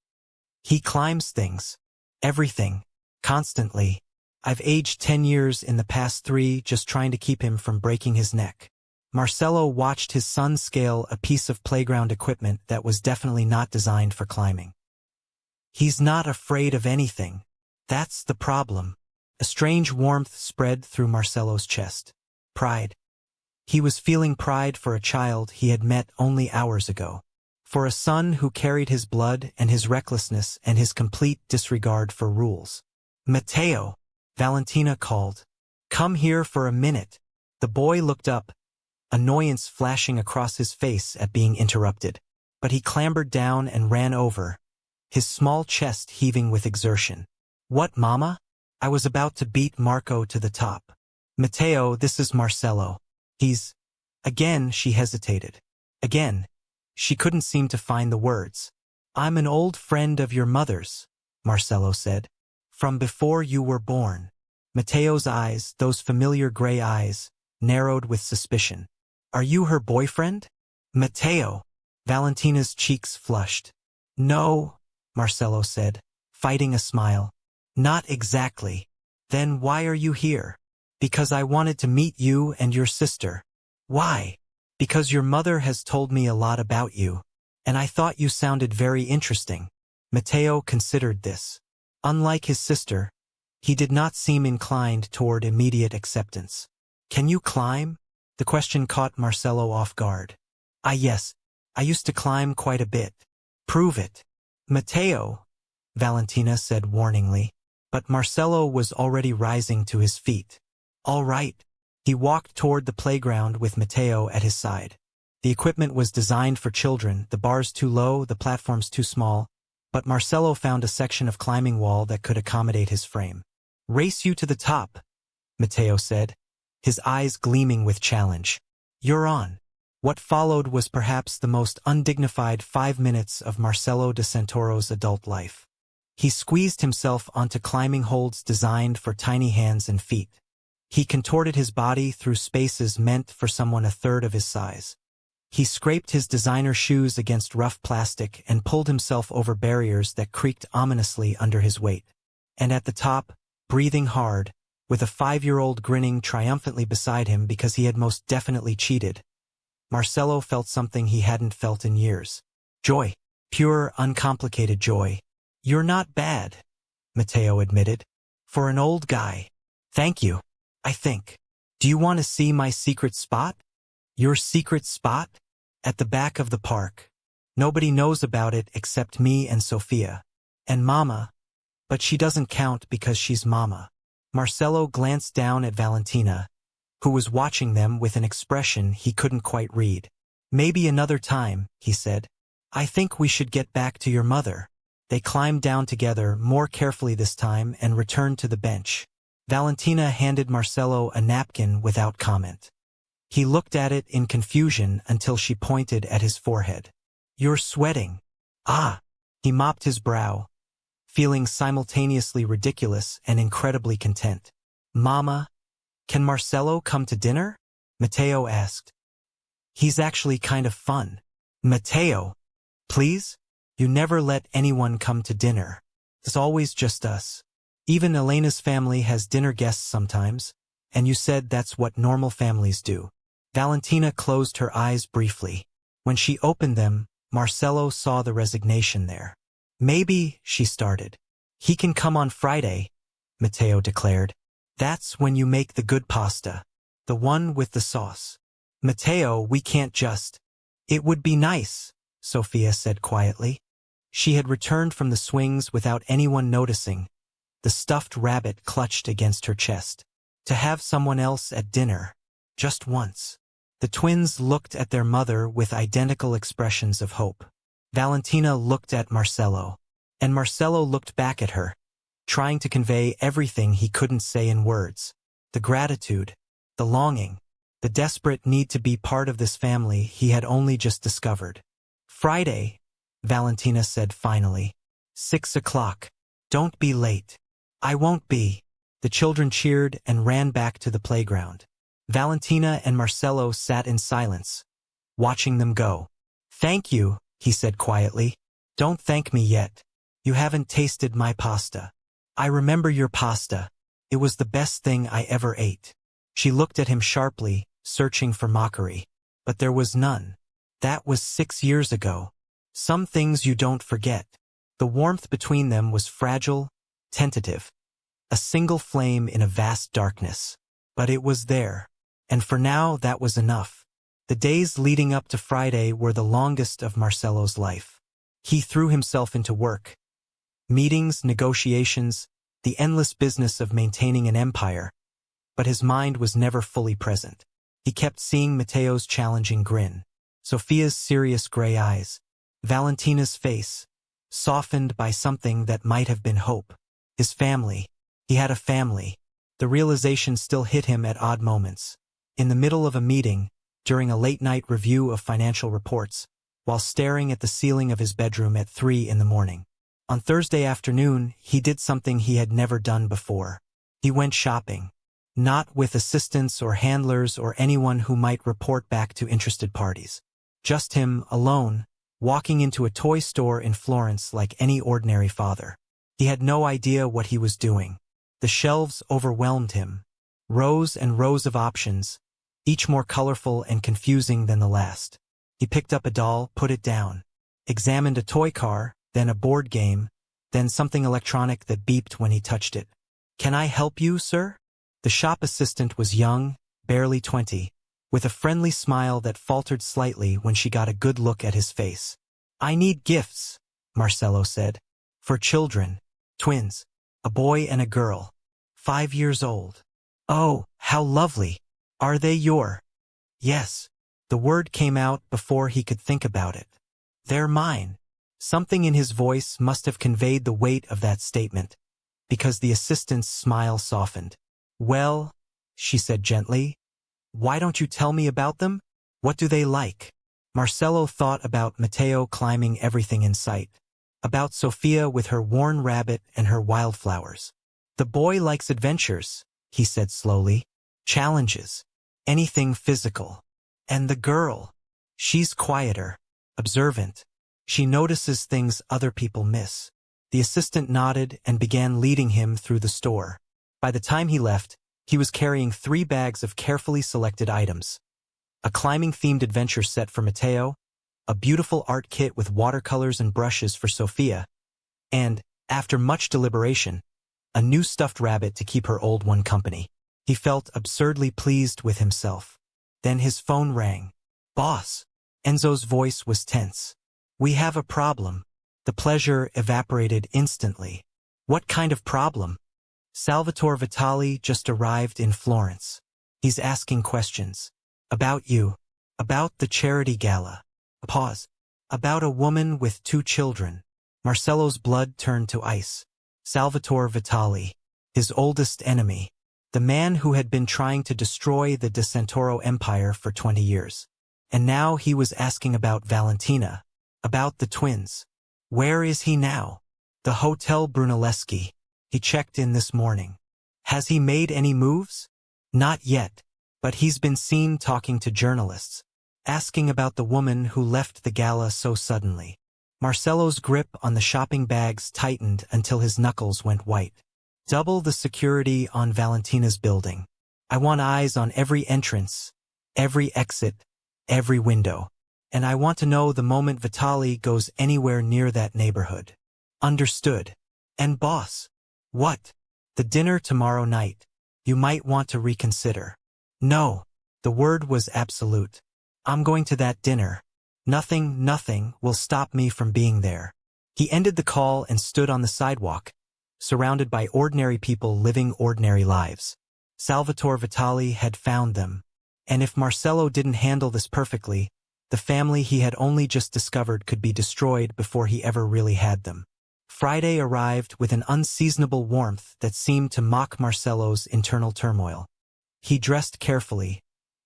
He climbs things. Everything. Constantly. I've aged 10 years in the past 3 just trying to keep him from breaking his neck. Marcelo watched his son scale a piece of playground equipment that was definitely not designed for climbing. He's not afraid of anything. That's the problem. A strange warmth spread through Marcelo's chest. Pride. He was feeling pride for a child he had met only hours ago. For a son who carried his blood and his recklessness and his complete disregard for rules. Matteo, Valentina called. Come here for a minute. The boy looked up, annoyance flashing across his face at being interrupted. But he clambered down and ran over, his small chest heaving with exertion. What, Mama? I was about to beat Marco to the top. Matteo, this is Marcelo. He's... Again, she hesitated. Again. She couldn't seem to find the words. I'm an old friend of your mother's, Marcelo said. From before you were born. Matteo's eyes, those familiar gray eyes, narrowed with suspicion. Are you her boyfriend? Matteo. Valentina's cheeks flushed. No, Marcelo said, fighting a smile. Not exactly. Then why are you here? Because I wanted to meet you and your sister. Why? Because your mother has told me a lot about you, and I thought you sounded very interesting. Matteo considered this. Unlike his sister, he did not seem inclined toward immediate acceptance. Can you climb? The question caught Marcelo off guard. Yes, I used to climb quite a bit. Prove it. Matteo, Valentina said warningly, but Marcelo was already rising to his feet. All right. He walked toward the playground with Matteo at his side. The equipment was designed for children, the bars too low, the platforms too small, but Marcelo found a section of climbing wall that could accommodate his frame. Race you to the top, Matteo said, his eyes gleaming with challenge. You're on. What followed was perhaps the most undignified 5 minutes of Marcelo de Santoro's adult life. He squeezed himself onto climbing holds designed for tiny hands and feet. He contorted his body through spaces meant for someone a third of his size. He scraped his designer shoes against rough plastic and pulled himself over barriers that creaked ominously under his weight. And at the top, breathing hard, with a 5-year-old grinning triumphantly beside him because he had most definitely cheated, Marcelo felt something he hadn't felt in years. Joy. Pure, uncomplicated joy. You're not bad, Matteo admitted. For an old guy. Thank you. I think. Do you want to see my secret spot? Your secret spot? At the back of the park. Nobody knows about it except me and Sophia. And Mama. But she doesn't count because she's Mama. Marcelo glanced down at Valentina, who was watching them with an expression he couldn't quite read. Maybe another time, he said. I think we should get back to your mother. They climbed down together, more carefully this time, and returned to the bench. Valentina handed Marcelo a napkin without comment. He looked at it in confusion until she pointed at his forehead. You're sweating. Ah! He mopped his brow, feeling simultaneously ridiculous and incredibly content. Mama, can Marcelo come to dinner? Matteo asked. He's actually kind of fun. Matteo, please? You never let anyone come to dinner. It's always just us. Even Elena's family has dinner guests sometimes, and you said that's what normal families do. Valentina closed her eyes briefly. When she opened them, Marcelo saw the resignation there. Maybe, she started. He can come on Friday, Matteo declared. That's when you make the good pasta. The one with the sauce. Matteo, we can't just. It would be nice, Sophia said quietly. She had returned from the swings without anyone noticing, the stuffed rabbit clutched against her chest. To have someone else at dinner. Just once. The twins looked at their mother with identical expressions of hope. Valentina looked at Marcelo. And Marcelo looked back at her, trying to convey everything he couldn't say in words. The gratitude, the longing, the desperate need to be part of this family he had only just discovered. Friday, Valentina said finally. 6 o'clock. Don't be late. I won't be. The children cheered and ran back to the playground. Valentina and Marcello sat in silence, watching them go. Thank you, he said quietly. Don't thank me yet. You haven't tasted my pasta. I remember your pasta. It was the best thing I ever ate. She looked at him sharply, searching for mockery. But there was none. That was 6 years ago. Some things you don't forget. The warmth between them was fragile, tentative. A single flame in a vast darkness. But it was there. And for now that was enough. The days leading up to Friday were the longest of Marcello's life. He threw himself into work. Meetings, negotiations, the endless business of maintaining an empire. But his mind was never fully present. He kept seeing Matteo's challenging grin, Sophia's serious gray eyes, Valentina's face, softened by something that might have been hope. His family. He had a family. The realization still hit him at odd moments. In the middle of a meeting, during a late-night review of financial reports, while staring at the ceiling of his bedroom at 3 in the morning. On Thursday afternoon, he did something he had never done before. He went shopping. Not with assistants or handlers or anyone who might report back to interested parties. Just him, alone, walking into a toy store in Florence like any ordinary father. He had no idea what he was doing. The shelves overwhelmed him. Rows and rows of options, each more colorful and confusing than the last. He picked up a doll, put it down, examined a toy car, then a board game, then something electronic that beeped when he touched it. "Can I help you, sir?" The shop assistant was young, barely 20, with a friendly smile that faltered slightly when she got a good look at his face. "I need gifts," Marcello said. "For children. Twins. A boy and a girl. 5 years old." "Oh, how lovely. Are they your?" "Yes." The word came out before he could think about it. "They're mine." Something in his voice must have conveyed the weight of that statement, because the assistant's smile softened. "Well," she said gently, "why don't you tell me about them? What do they like?" Marcello thought about Matteo climbing everything in sight, about Sophia with her worn rabbit and her wildflowers. "The boy likes adventures," he said slowly, "challenges, anything physical. And the girl, she's quieter, observant. She notices things other people miss." The assistant nodded and began leading him through the store. By the time he left, he was carrying 3 bags of carefully selected items. A climbing-themed adventure set for Matteo, a beautiful art kit with watercolors and brushes for Sophia, and, after much deliberation, a new stuffed rabbit to keep her old one company. He felt absurdly pleased with himself. Then his phone rang. "Boss." Enzo's voice was tense. "We have a problem." The pleasure evaporated instantly. "What kind of problem?" "Salvatore Vitali just arrived in Florence. He's asking questions. About you. About the charity gala." A pause. "About a woman with 2 children." Marcello's blood turned to ice. Salvatore Vitali. His oldest enemy. The man who had been trying to destroy the De Santoro Empire for 20 years. And now he was asking about Valentina. About the twins. Where is he now? The Hotel Brunelleschi. He checked in this morning. Has he made any moves? Not yet. But he's been seen talking to journalists, asking about the woman who left the gala so suddenly. Marcello's grip on the shopping bags tightened until his knuckles went white. "Double the security on Valentina's building. I want eyes on every entrance, every exit, every window. And I want to know the moment Vitali goes anywhere near that neighborhood." "Understood." "And boss." "What?" "The dinner tomorrow night. You might want to reconsider." "No." The word was absolute. "I'm going to that dinner. Nothing will stop me from being there." He ended the call and stood on the sidewalk, surrounded by ordinary people living ordinary lives. Salvatore Vitali had found them. And if Marcello didn't handle this perfectly, the family he had only just discovered could be destroyed before he ever really had them. Friday arrived with an unseasonable warmth that seemed to mock Marcello's internal turmoil. He dressed carefully,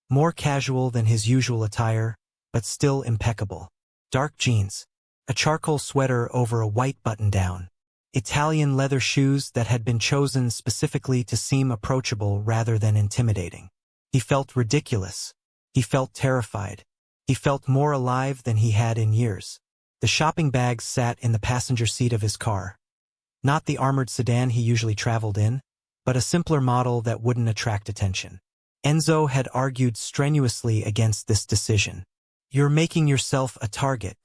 more casual than his usual attire, but still impeccable. Dark jeans, a charcoal sweater over a white button-down, Italian leather shoes that had been chosen specifically to seem approachable rather than intimidating. He felt ridiculous. He felt terrified. He felt more alive than he had in years. The shopping bags sat in the passenger seat of his car. Not the armored sedan he usually traveled in, but a simpler model that wouldn't attract attention. Enzo had argued strenuously against this decision. "You're making yourself a target.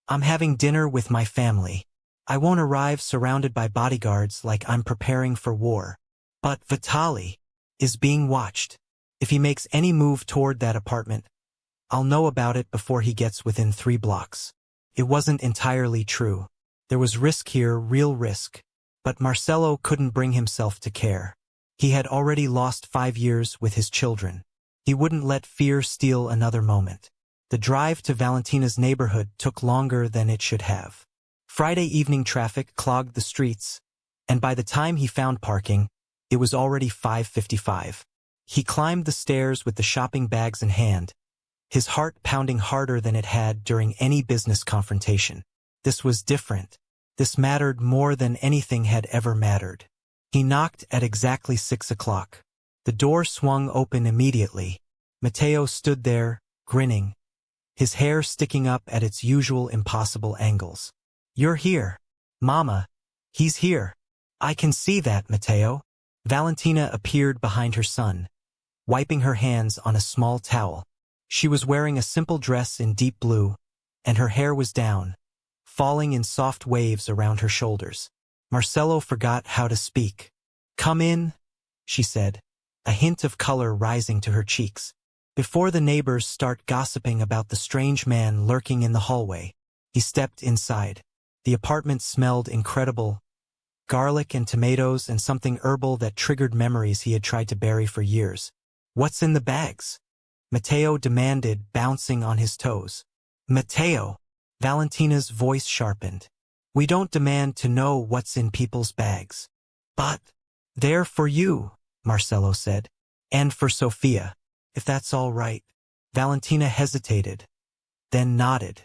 I'm having dinner with my family. I won't arrive surrounded by bodyguards like I'm preparing for war. But Vitali is being watched. If he makes any move toward that apartment, I'll know about it before he gets within 3 blocks." It wasn't entirely true. There was risk here, real risk. But Marcello couldn't bring himself to care. He had already lost 5 years with his children. He wouldn't let fear steal another moment. The drive to Valentina's neighborhood took longer than it should have. Friday evening traffic clogged the streets, and by the time he found parking, it was already 5:55. He climbed the stairs with the shopping bags in hand, his heart pounding harder than it had during any business confrontation. This was different. This mattered more than anything had ever mattered. He knocked at exactly 6 o'clock. The door swung open immediately. Matteo stood there, grinning, his hair sticking up at its usual impossible angles. "You're here. Mama. He's here." "I can see that, Matteo." Valentina appeared behind her son, wiping her hands on a small towel. She was wearing a simple dress in deep blue, and her hair was down, falling in soft waves around her shoulders. Marcello forgot how to speak. "Come in," she said, a hint of color rising to her cheeks. Before the neighbors start gossiping about the strange man lurking in the hallway, he stepped inside. The apartment smelled incredible, garlic and tomatoes and something herbal that triggered memories he had tried to bury for years. "What's in the bags?" Matteo demanded, bouncing on his toes. "Matteo," Valentina's voice sharpened. "We don't demand to know what's in people's bags." "But they're for you," Marcello said. "And for Sofia, if that's all right." Valentina hesitated, then nodded.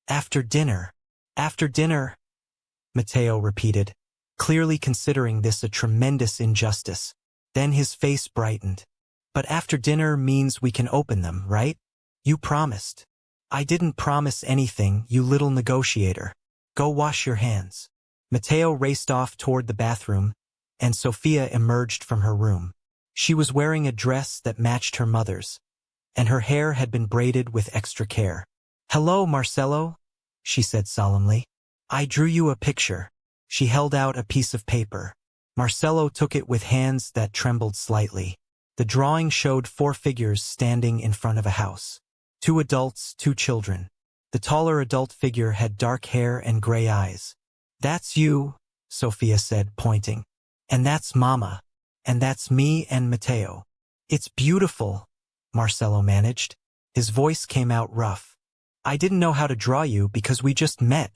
"After dinner." "After dinner," Matteo repeated, clearly considering this a tremendous injustice. Then his face brightened. "But after dinner means we can open them, right? You promised." "I didn't promise anything, you little negotiator. Go wash your hands." Matteo raced off toward the bathroom, and Sofia emerged from her room. She was wearing a dress that matched her mother's, and her hair had been braided with extra care. "Hello, Marcello," she said solemnly. "I drew you a picture." She held out a piece of paper. Marcello took it with hands that trembled slightly. The drawing showed 4 figures standing in front of a house. 2 adults, 2 children. The taller adult figure had dark hair and gray eyes. "That's you," Sofia said, pointing. "And that's Mama. And that's me and Matteo." "It's beautiful," Marcello managed. His voice came out rough. "I didn't know how to draw you because we just met,"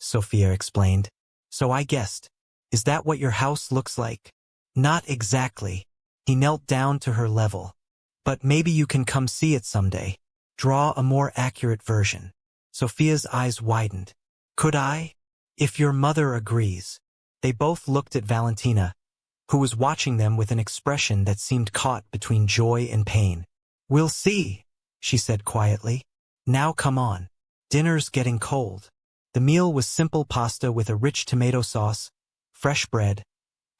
Sofia explained. "So I guessed. Is that what your house looks like?" "Not exactly." He knelt down to her level. "But maybe you can come see it someday. Draw a more accurate version." Sofia's eyes widened. "Could I? If your mother agrees." They both looked at Valentina, who was watching them with an expression that seemed caught between joy and pain. "We'll see," she said quietly. "Now come on. Dinner's getting cold." The meal was simple pasta with a rich tomato sauce, fresh bread,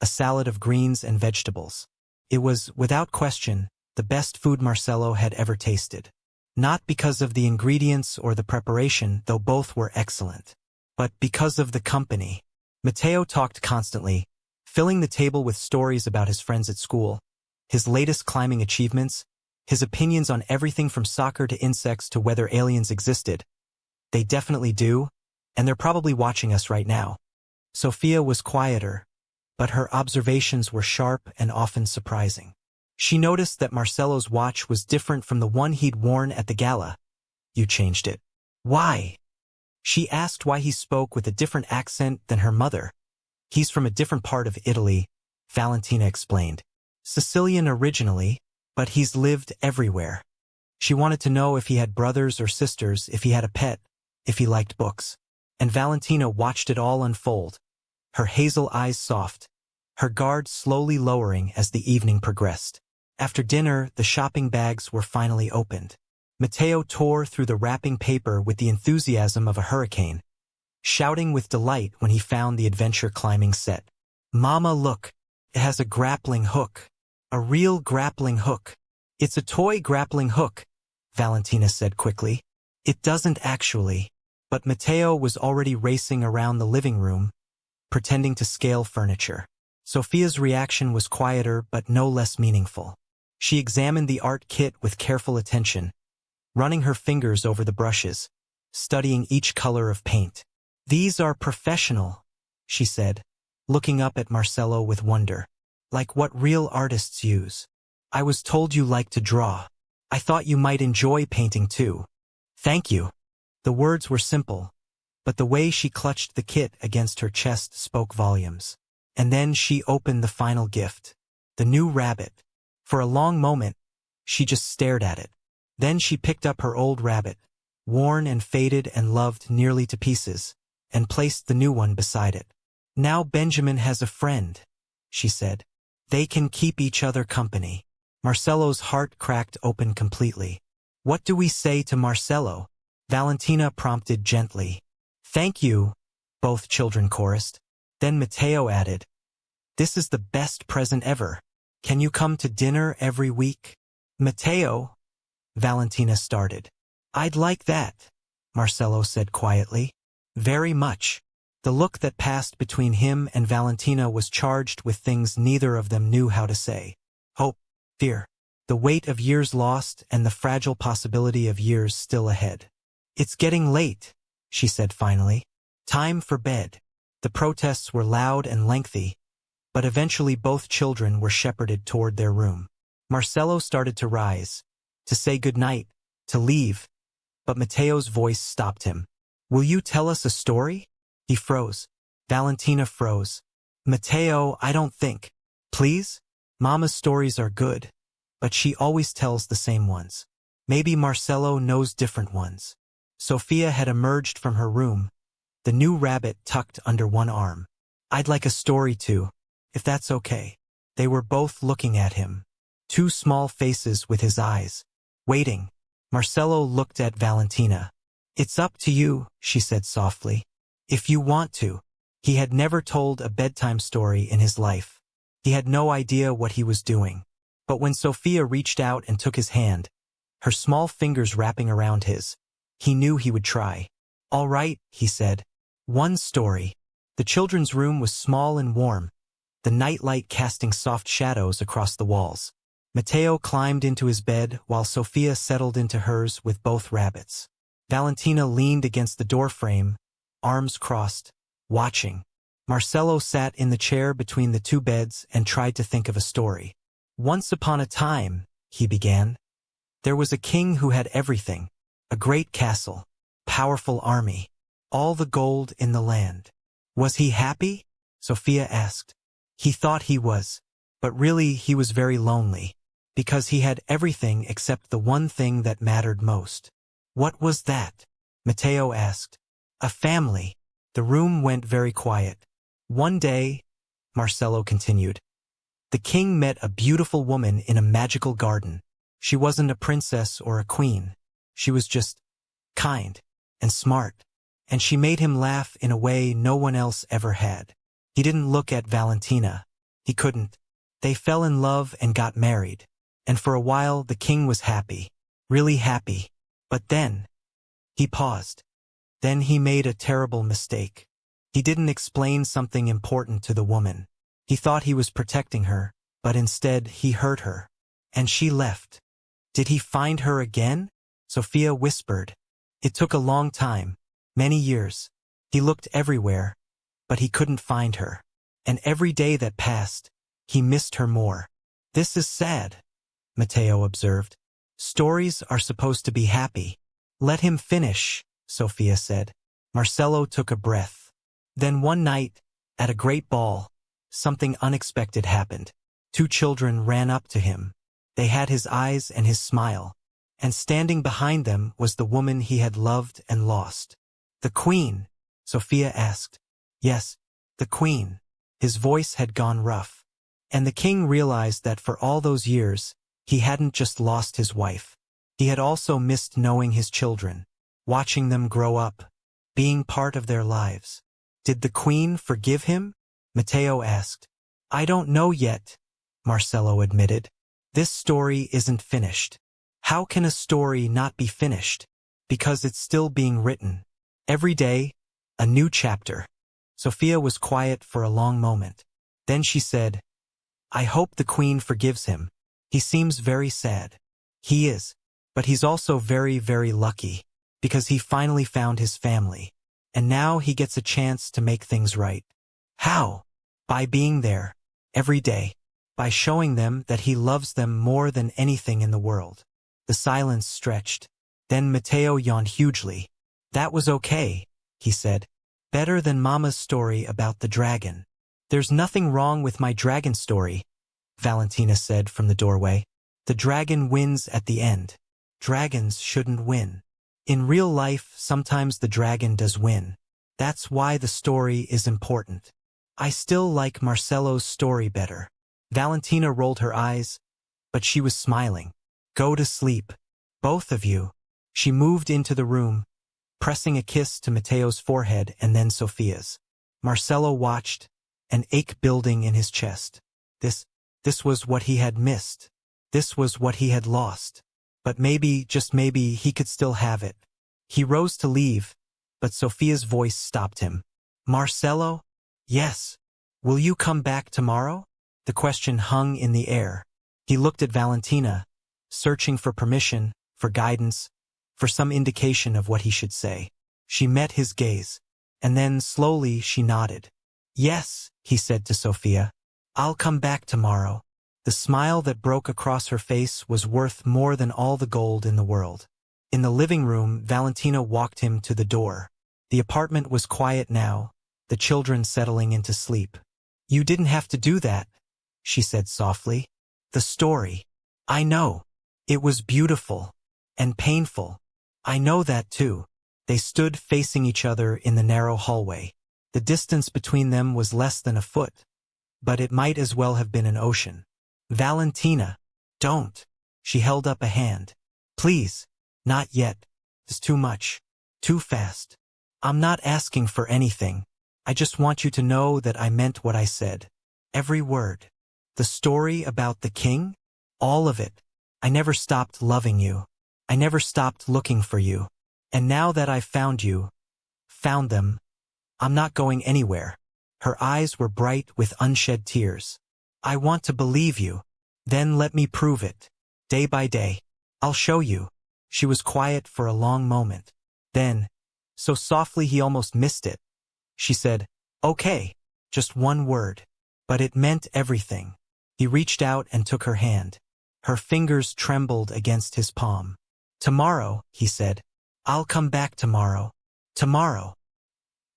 a salad of greens and vegetables. It was, without question, the best food Marcello had ever tasted. Not because of the ingredients or the preparation, though both were excellent, but because of the company. Matteo talked constantly, filling the table with stories about his friends at school, his latest climbing achievements, his opinions on everything from soccer to insects to whether aliens existed. They definitely do, and they're probably watching us right now. Sofia was quieter, but her observations were sharp and often surprising. She noticed that Marcello's watch was different from the one he'd worn at the gala. "You changed it." "Why?" She asked why he spoke with a different accent than her mother. "He's from a different part of Italy," Valentina explained. "Sicilian originally, but he's lived everywhere." She wanted to know if he had brothers or sisters, if he had a pet, if he liked books. And Valentina watched it all unfold. her hazel eyes soft, her guard slowly lowering as the evening progressed. After dinner, the shopping bags were finally opened. Matteo tore through the wrapping paper with the enthusiasm of a hurricane, shouting with delight when he found the adventure climbing set. "Mama, look! It has a grappling hook. A real grappling hook." "It's a toy grappling hook," Valentina said quickly. "It doesn't actually." But Matteo was already racing around the living room, pretending to scale furniture. Sophia's reaction was quieter but no less meaningful. She examined the art kit with careful attention, running her fingers over the brushes, studying each color of paint. "These are professional," she said, looking up at Marcello with wonder. "Like what real artists use. I was told you like to draw. I thought you might enjoy painting too." "Thank you." The words were simple, but the way she clutched the kit against her chest spoke volumes. And then she opened the final gift, the new rabbit. For a long moment, she just stared at it. Then she picked up her old rabbit, worn and faded and loved nearly to pieces, and placed the new one beside it. "Now Benjamin has a friend," she said. "They can keep each other company." Marcello's heart cracked open completely. "What do we say to Marcello?" Valentina prompted gently. "Thank you," both children chorused. Then Matteo added, "This is the best present ever. Can you come to dinner every week?" "Matteo," Valentina started. "I'd like that," Marcello said quietly. "Very much." The look that passed between him and Valentina was charged with things neither of them knew how to say. Hope, fear, the weight of years lost and the fragile possibility of years still ahead. "It's getting late," she said finally. "Time for bed." The protests were loud and lengthy, but eventually both children were shepherded toward their room. Marcello started to rise, to say goodnight, to leave, but Matteo's voice stopped him. "Will you tell us a story?" He froze. Valentina froze. "Matteo, I don't think." "Please? Mama's stories are good, but she always tells the same ones. Maybe Marcello knows different ones." Sophia had emerged from her room, the new rabbit tucked under one arm. "I'd like a story too, if that's okay." They were both looking at him, two small faces with his eyes, waiting. Marcello looked at Valentina. "It's up to you," she said softly. "If you want to." He had never told a bedtime story in his life. He had no idea what he was doing. But when Sophia reached out and took his hand, her small fingers wrapping around his, he knew he would try. "All right," he said. "One story." The children's room was small and warm, the nightlight casting soft shadows across the walls. Matteo climbed into his bed while Sophia settled into hers with both rabbits. Valentina leaned against the doorframe, arms crossed, watching. Marcello sat in the chair between the two beds and tried to think of a story. "Once upon a time," he began, "there was a king who had everything. A great castle, powerful army, all the gold in the land. Was he happy?" Sophia asked. "He thought he was, but really he was very lonely, because he had everything except the one thing that mattered most." "What was that?" Matteo asked. "A family." The room went very quiet. "One day," Marcello continued, "the king met a beautiful woman in a magical garden. She wasn't a princess or a queen. She was just kind and smart, and she made him laugh in a way no one else ever had." He didn't look at Valentina. He couldn't. They fell in love and got married, and for a while the king was happy, really happy. But then, he paused. Then he made a terrible mistake. He didn't explain something important to the woman. He thought he was protecting her, but instead he hurt her. And she left. "Did he find her again?" Sophia whispered. "It took a long time, many years. He looked everywhere, but he couldn't find her. And every day that passed, he missed her more." "This is sad," Matteo observed. "Stories are supposed to be happy." "Let him finish," Sophia said. Marcello took a breath. Then one night, at a great ball, something unexpected happened. Two children ran up to him. They had his eyes and his smile, and standing behind them was the woman he had loved and lost. "The queen?" Sophia asked. "Yes, The queen. His voice had gone rough. And the king realized that for all those years, he hadn't just lost his wife. He had also missed knowing his children, watching them grow up, being part of their lives. Did the queen forgive him? Matteo asked. I don't know yet, Marcello admitted. This story isn't finished. How can a story not be finished? Because it's still being written. Every day, a new chapter. Sophia was quiet for a long moment. Then she said, I hope the queen forgives him. He seems very sad. He is. But he's also very, very lucky, because he finally found his family. And now he gets a chance to make things right. How? By being there, every day. By showing them that he loves them more than anything in the world. The silence stretched. Then Matteo yawned hugely. That was okay, he said. Better than Mama's story about the dragon. There's nothing wrong with my dragon story, Valentina said from the doorway. The dragon wins at the end. Dragons shouldn't win. In real life, sometimes the dragon does win. That's why the story is important. I still like Marcello's story better. Valentina rolled her eyes, but she was smiling. Go to sleep. Both of you. She moved into the room, pressing a kiss to Matteo's forehead and then Sophia's. Marcello watched, an ache building in his chest. This was what he had missed. This was what he had lost. But maybe, just maybe, he could still have it. He rose to leave, but Sophia's voice stopped him. Marcello? Yes. Will you come back tomorrow? The question hung in the air. He looked at Valentina, searching for permission, for guidance, for some indication of what he should say. She met his gaze, and then slowly she nodded. Yes, he said to Sophia. I'll come back tomorrow. The smile that broke across her face was worth more than all the gold in the world. In the living room, Valentina walked him to the door. The apartment was quiet now, the children settling into sleep. You didn't have to do that, she said softly. The story. I know. It was beautiful. And painful. I know that too. They stood facing each other in the narrow hallway. The distance between them was less than a foot. But it might as well have been an ocean. Valentina. Don't. She held up a hand. Please. Not yet. It's too much. Too fast. I'm not asking for anything. I just want you to know that I meant what I said. Every word. The story about the king? All of it. I never stopped loving you. I never stopped looking for you. And now that I've found you, found them, I'm not going anywhere. Her eyes were bright with unshed tears. I want to believe you. Then let me prove it. Day by day. I'll show you. She was quiet for a long moment. Then, so softly he almost missed it, she said, okay, just one word. But it meant everything. He reached out and took her hand. Her fingers trembled against his palm. Tomorrow, he said. I'll come back tomorrow. Tomorrow.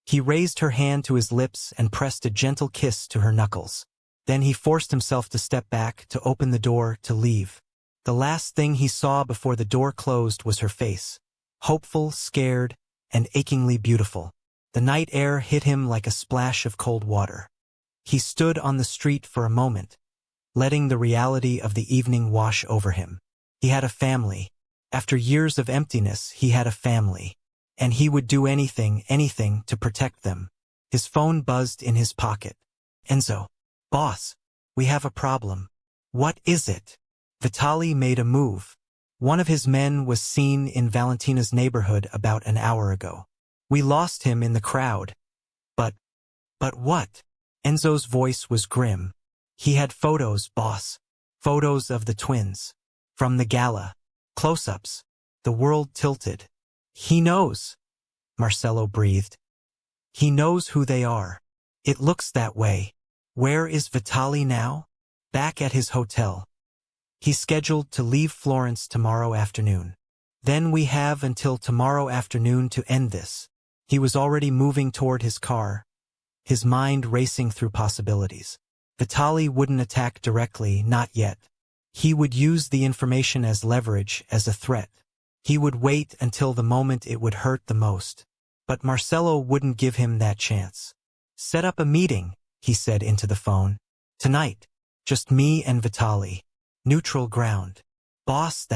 He raised her hand to his lips and pressed a gentle kiss to her knuckles. Then he forced himself to step back, to open the door, to leave. The last thing he saw before the door closed was her face. Hopeful, scared, and achingly beautiful. The night air hit him like a splash of cold water. He stood on the street for a moment, letting the reality of the evening wash over him. He had a family. After years of emptiness, he had a family. And he would do anything, anything to protect them. His phone buzzed in his pocket. Enzo. Boss. We have a problem. What is it? Vitali made a move. One of his men was seen in Valentina's neighborhood about an hour ago. We lost him in the crowd. But what? Enzo's voice was grim. He had photos, boss. Photos of the twins. From the gala. Close-ups. The world tilted. He knows. Marcello breathed. He knows who they are. It looks that way. Where is Vitali now? Back at his hotel. He's scheduled to leave Florence tomorrow afternoon. Then we have until tomorrow afternoon to end this. He was already moving toward his car, his mind racing through possibilities. Vitali wouldn't attack directly, not yet. He would use the information as leverage, as a threat. He would wait until the moment it would hurt the most. But Marcello wouldn't give him that chance. Set up a meeting, he said into the phone. Tonight. Just me and Vitali. Neutral ground. Boss,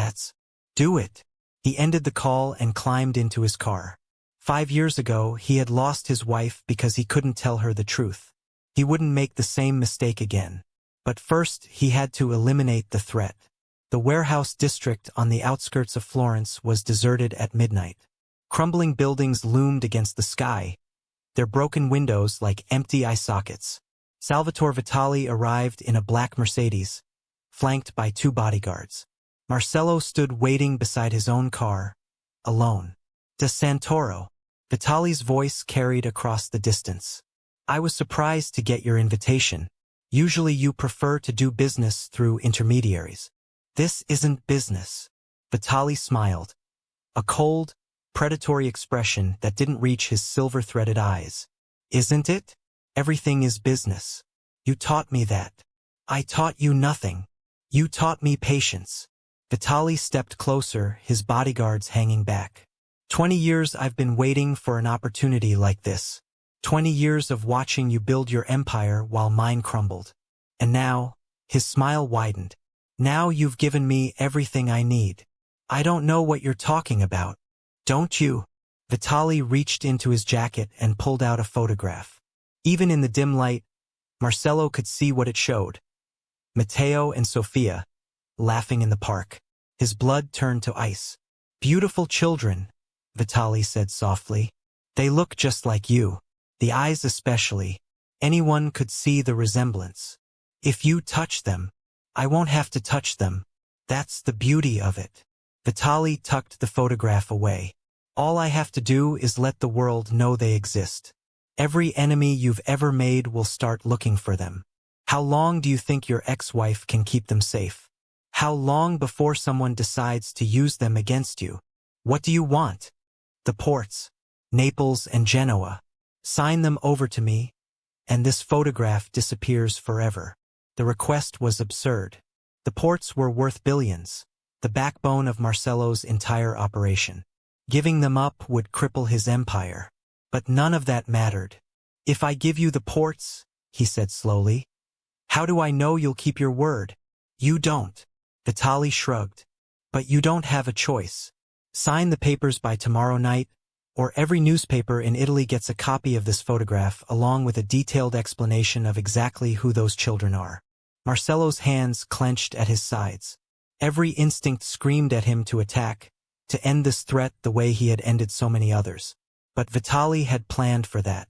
do it. He ended the call and climbed into his car. 5 years ago, he had lost his wife because he couldn't tell her the truth. He wouldn't make the same mistake again. But first, he had to eliminate the threat. The warehouse district on the outskirts of Florence was deserted at midnight. Crumbling buildings loomed against the sky, their broken windows like empty eye sockets. Salvatore Vitali arrived in a black Mercedes, flanked by 2 bodyguards. Marcello stood waiting beside his own car, alone. De Santoro. Vitali's voice carried across the distance. I was surprised to get your invitation. Usually you prefer to do business through intermediaries. This isn't business. Vitali smiled. A cold, predatory expression that didn't reach his silver-threaded eyes. Isn't it? Everything is business. You taught me that. I taught you nothing. You taught me patience. Vitali stepped closer, his bodyguards hanging back. 20 years I've been waiting for an opportunity like this. 20 years of watching you build your empire while mine crumbled. And now, his smile widened. Now you've given me everything I need. I don't know what you're talking about. Don't you? Vitali reached into his jacket and pulled out a photograph. Even in the dim light, Marcello could see what it showed. Matteo and Sofia, laughing in the park. His blood turned to ice. Beautiful children, Vitali said softly. They look just like you. The eyes especially. Anyone could see the resemblance. If you touch them, I won't have to touch them. That's the beauty of it. Vitali tucked the photograph away. All I have to do is let the world know they exist. Every enemy you've ever made will start looking for them. How long do you think your ex-wife can keep them safe? How long before someone decides to use them against you? What do you want? The ports. Naples and Genoa. Sign them over to me, and this photograph disappears forever. The request was absurd. The ports were worth billions, the backbone of Marcello's entire operation. Giving them up would cripple his empire. But none of that mattered. If I give you the ports, he said slowly, how do I know you'll keep your word? You don't. Vitali shrugged. But you don't have a choice. Sign the papers by tomorrow night, or every newspaper in Italy gets a copy of this photograph along with a detailed explanation of exactly who those children are. Marcello's hands clenched at his sides. Every instinct screamed at him to attack, to end this threat the way he had ended so many others. But Vitali had planned for that.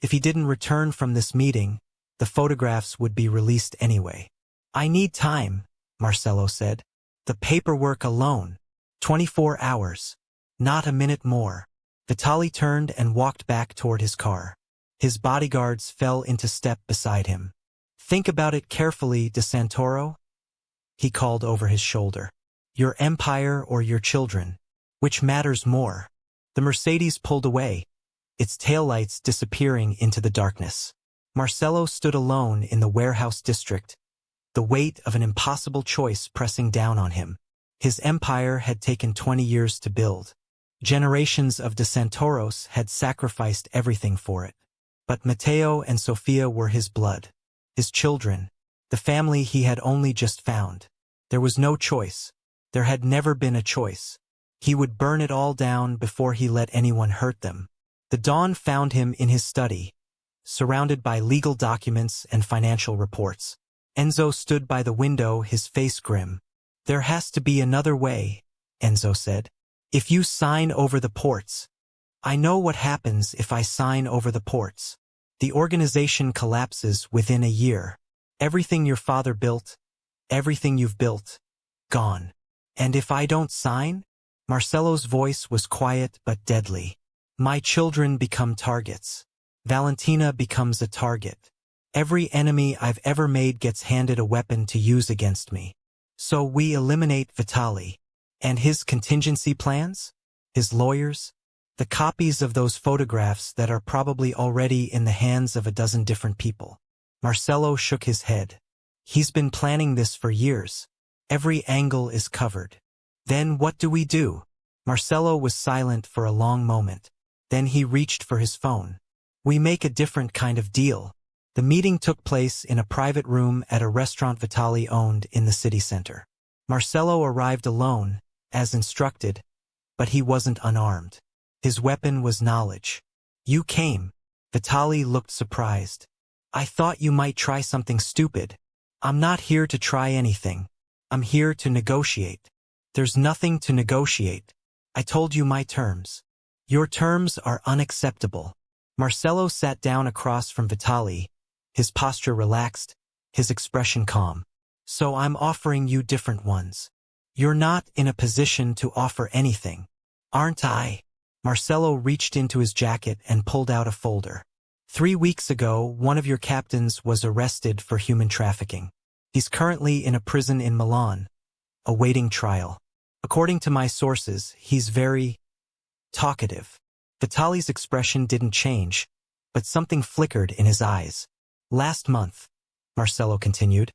If he didn't return from this meeting, the photographs would be released anyway. I need time, Marcello said. The paperwork alone. 24 hours. Not a minute more. Vitali turned and walked back toward his car. His bodyguards fell into step beside him. Think about it carefully, De Santoro, he called over his shoulder. Your empire or your children? Which matters more? The Mercedes pulled away, its taillights disappearing into the darkness. Marcello stood alone in the warehouse district, the weight of an impossible choice pressing down on him. His empire had taken 20 years to build. Generations of De Santoros had sacrificed everything for it. But Matteo and Sofia were his blood, his children, the family he had only just found. There was no choice. There had never been a choice. He would burn it all down before he let anyone hurt them. The dawn found him in his study, surrounded by legal documents and financial reports. Enzo stood by the window, his face grim. There has to be another way, Enzo said. If you sign over the ports. I know what happens if I sign over the ports. The organization collapses within a year. Everything your father built, everything you've built, gone. And if I don't sign? Marcello's voice was quiet but deadly. My children become targets. Valentina becomes a target. Every enemy I've ever made gets handed a weapon to use against me. So we eliminate Vitali. And his contingency plans? His lawyers? The copies of those photographs that are probably already in the hands of a dozen different people. Marcello shook his head. He's been planning this for years. Every angle is covered. Then what do we do? Marcello was silent for a long moment. Then he reached for his phone. We make a different kind of deal. The meeting took place in a private room at a restaurant Vitali owned in the city center. Marcello arrived alone, as instructed, but he wasn't unarmed. His weapon was knowledge. You came. Vitali looked surprised. I thought you might try something stupid. I'm not here to try anything. I'm here to negotiate. There's nothing to negotiate. I told you my terms. Your terms are unacceptable. Marcello sat down across from Vitali, his posture relaxed, his expression calm. So I'm offering you different ones. You're not in a position to offer anything, aren't I? Marcello reached into his jacket and pulled out a folder. 3 weeks ago, one of your captains was arrested for human trafficking. He's currently in a prison in Milan, awaiting trial. According to my sources, he's very talkative. Vitali's expression didn't change, but something flickered in his eyes. Last month, Marcello continued,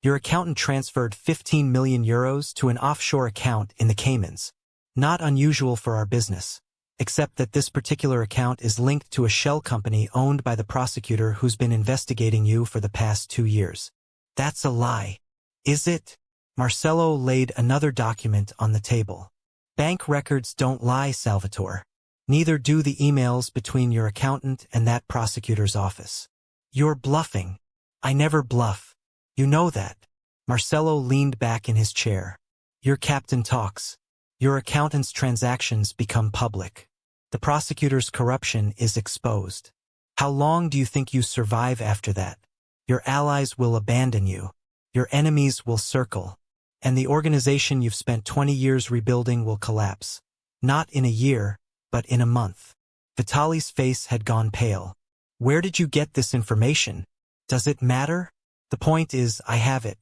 your accountant transferred 15 million euros to an offshore account in the Caymans. Not unusual for our business, except that this particular account is linked to a shell company owned by the prosecutor who's been investigating you for the past 2 years. That's a lie. Is it? Marcello laid another document on the table. Bank records don't lie, Salvatore. Neither do the emails between your accountant and that prosecutor's office. You're bluffing. I never bluff. You know that. Marcello leaned back in his chair. Your captain talks. Your accountant's transactions become public. The prosecutor's corruption is exposed. How long do you think you survive after that? Your allies will abandon you. Your enemies will circle. And the organization you've spent 20 years rebuilding will collapse. Not in a year, but in a month. Vitali's face had gone pale. Where did you get this information? Does it matter? The point is, I have it.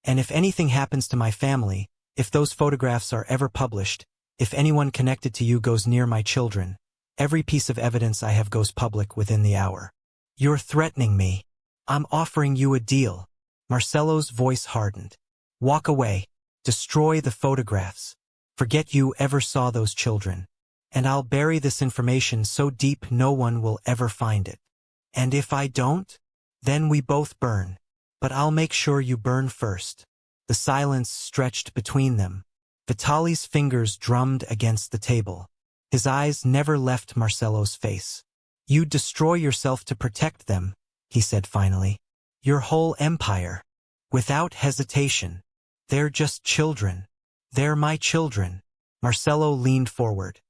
And if anything happens to my family, if those photographs are ever published, if anyone connected to you goes near my children, every piece of evidence I have goes public within the hour. You're threatening me. I'm offering you a deal. Marcello's voice hardened. Walk away. Destroy the photographs. Forget you ever saw those children. And I'll bury this information so deep no one will ever find it. And if I don't, then we both burn. But I'll make sure you burn first. The silence stretched between them. Vitali's fingers drummed against the table. His eyes never left Marcello's face. You'd destroy yourself to protect them, he said finally. Your whole empire. Without hesitation. They're just children. They're my children. Marcello leaned forward.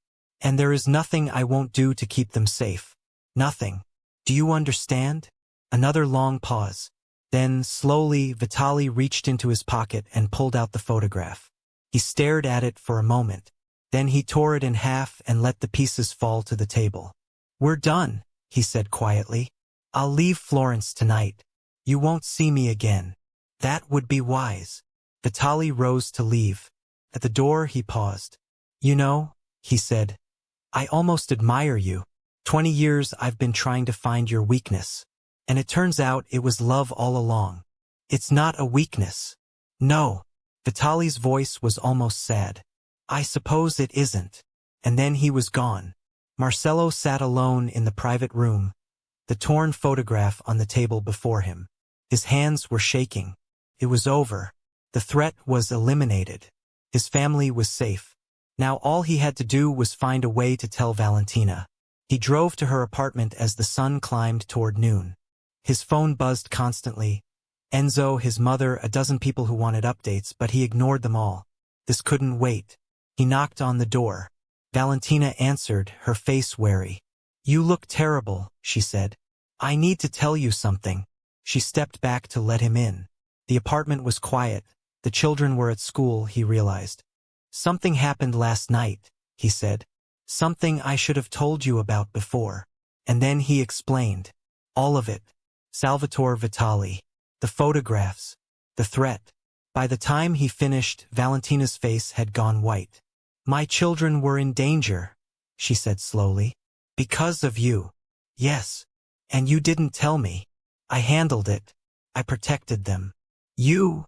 And there is nothing I won't do to keep them safe. Nothing. Do you understand? Another long pause. Then, slowly, Vitali reached into his pocket and pulled out the photograph. He stared at it for a moment. Then he tore it in half and let the pieces fall to the table. We're done, he said quietly. I'll leave Florence tonight. You won't see me again. That would be wise. Vitali rose to leave. At the door he paused. You know, he said, I almost admire you. 20 years I've been trying to find your weakness. And it turns out it was love all along. It's not a weakness. No. Vitali's voice was almost sad. I suppose it isn't. And then he was gone. Marcello sat alone in the private room, the torn photograph on the table before him. His hands were shaking. It was over. The threat was eliminated. His family was safe. Now all he had to do was find a way to tell Valentina. He drove to her apartment as the sun climbed toward noon. His phone buzzed constantly. Enzo, his mother, a dozen people who wanted updates, but he ignored them all. This couldn't wait. He knocked on the door. Valentina answered, her face wary. You look terrible, she said. I need to tell you something. She stepped back to let him in. The apartment was quiet. The children were at school, he realized. Something happened last night, he said. Something I should have told you about before. And then he explained. All of it. Salvatore Vitali. The photographs. The threat. By the time he finished, Valentina's face had gone white. My children were in danger, she said slowly. Because of you. Yes. And you didn't tell me. I handled it. I protected them. You.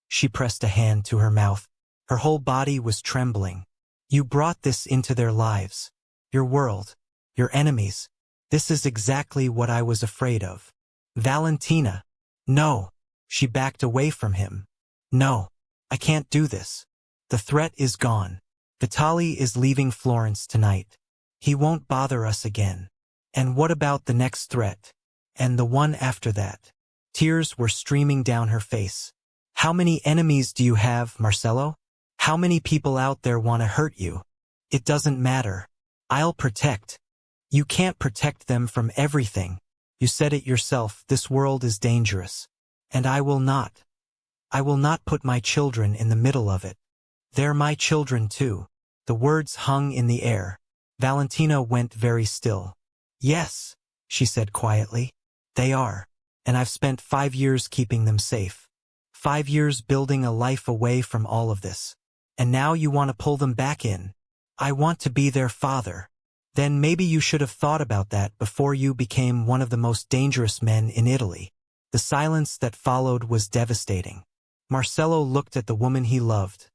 She pressed a hand to her mouth. Her whole body was trembling. You brought this into their lives. Your world. Your enemies. This is exactly what I was afraid of. Valentina. No. She backed away from him. No. I can't do this. The threat is gone. Vitali is leaving Florence tonight. He won't bother us again. And what about the next threat? And the one after that? Tears were streaming down her face. How many enemies do you have, Marcelo? How many people out there want to hurt you? It doesn't matter. I'll protect. You can't protect them from everything. You said it yourself, this world is dangerous. And I will not. I will not put my children in the middle of it. They're my children too. The words hung in the air. Valentina went very still. Yes, she said quietly. They are. And I've spent 5 years keeping them safe. 5 years building a life away from all of this. And now you want to pull them back in. I want to be their father. Then maybe you should have thought about that before you became one of the most dangerous men in Italy. The silence that followed was devastating. Marcelo looked at the woman he loved.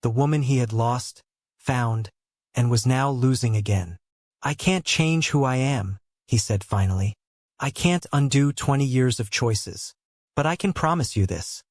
The woman he had lost, found, and was now losing again. I can't change who I am, he said finally. I can't undo 20 years of choices. But I can promise you this.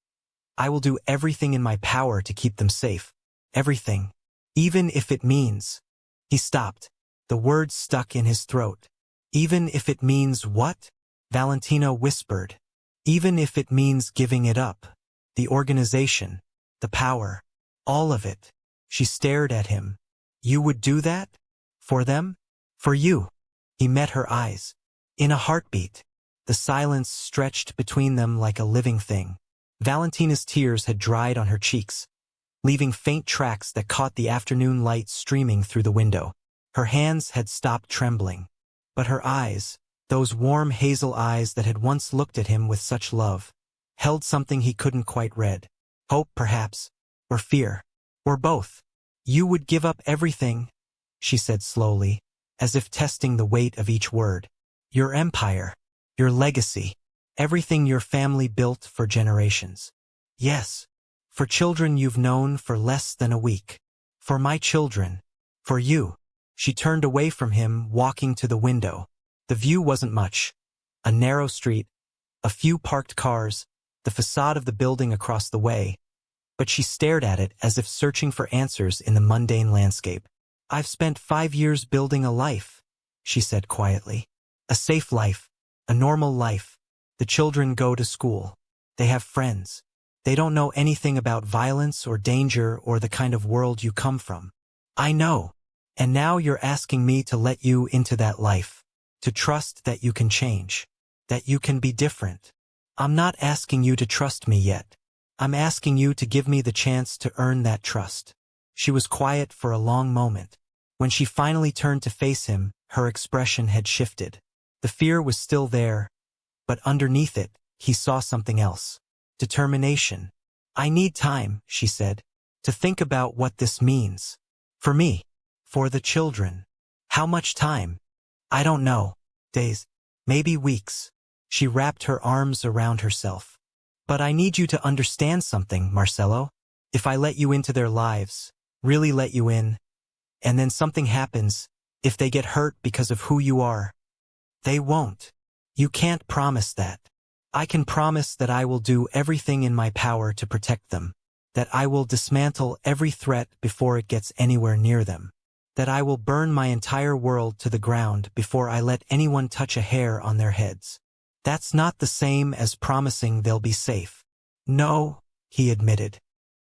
I will do everything in my power to keep them safe. Everything. Even if it means. He stopped. The words stuck in his throat. Even if it means what? Valentina whispered. Even if it means giving it up. The organization. The power. All of it. She stared at him. You would do that? For them? For you? He met her eyes. In a heartbeat. The silence stretched between them like a living thing. Valentina's tears had dried on her cheeks, leaving faint tracks that caught the afternoon light streaming through the window. Her hands had stopped trembling. But her eyes, those warm hazel eyes that had once looked at him with such love, held something he couldn't quite read. Hope, perhaps, or fear, or both. You would give up everything, she said slowly, as if testing the weight of each word. Your empire, your legacy, everything your family built for generations. Yes, for children you've known for less than a week. For my children. For you. She turned away from him, walking to the window. The view wasn't much. A narrow street, a few parked cars, the facade of the building across the way. But she stared at it as if searching for answers in the mundane landscape. I've spent 5 years building a life, she said quietly. A safe life, a normal life. The children go to school. They have friends. They don't know anything about violence or danger or the kind of world you come from. I know. And now you're asking me to let you into that life. To trust that you can change. That you can be different. I'm not asking you to trust me yet. I'm asking you to give me the chance to earn that trust. She was quiet for a long moment. When she finally turned to face him, her expression had shifted. The fear was still there, but underneath it, he saw something else. Determination. I need time, she said, to think about what this means. For me. For the children. How much time? I don't know. Days. Maybe weeks. She wrapped her arms around herself. But I need you to understand something, Marcelo. If I let you into their lives, really let you in, and then something happens, if they get hurt because of who you are, they won't. You can't promise that. I can promise that I will do everything in my power to protect them, that I will dismantle every threat before it gets anywhere near them, that I will burn my entire world to the ground before I let anyone touch a hair on their heads. That's not the same as promising they'll be safe. No, he admitted.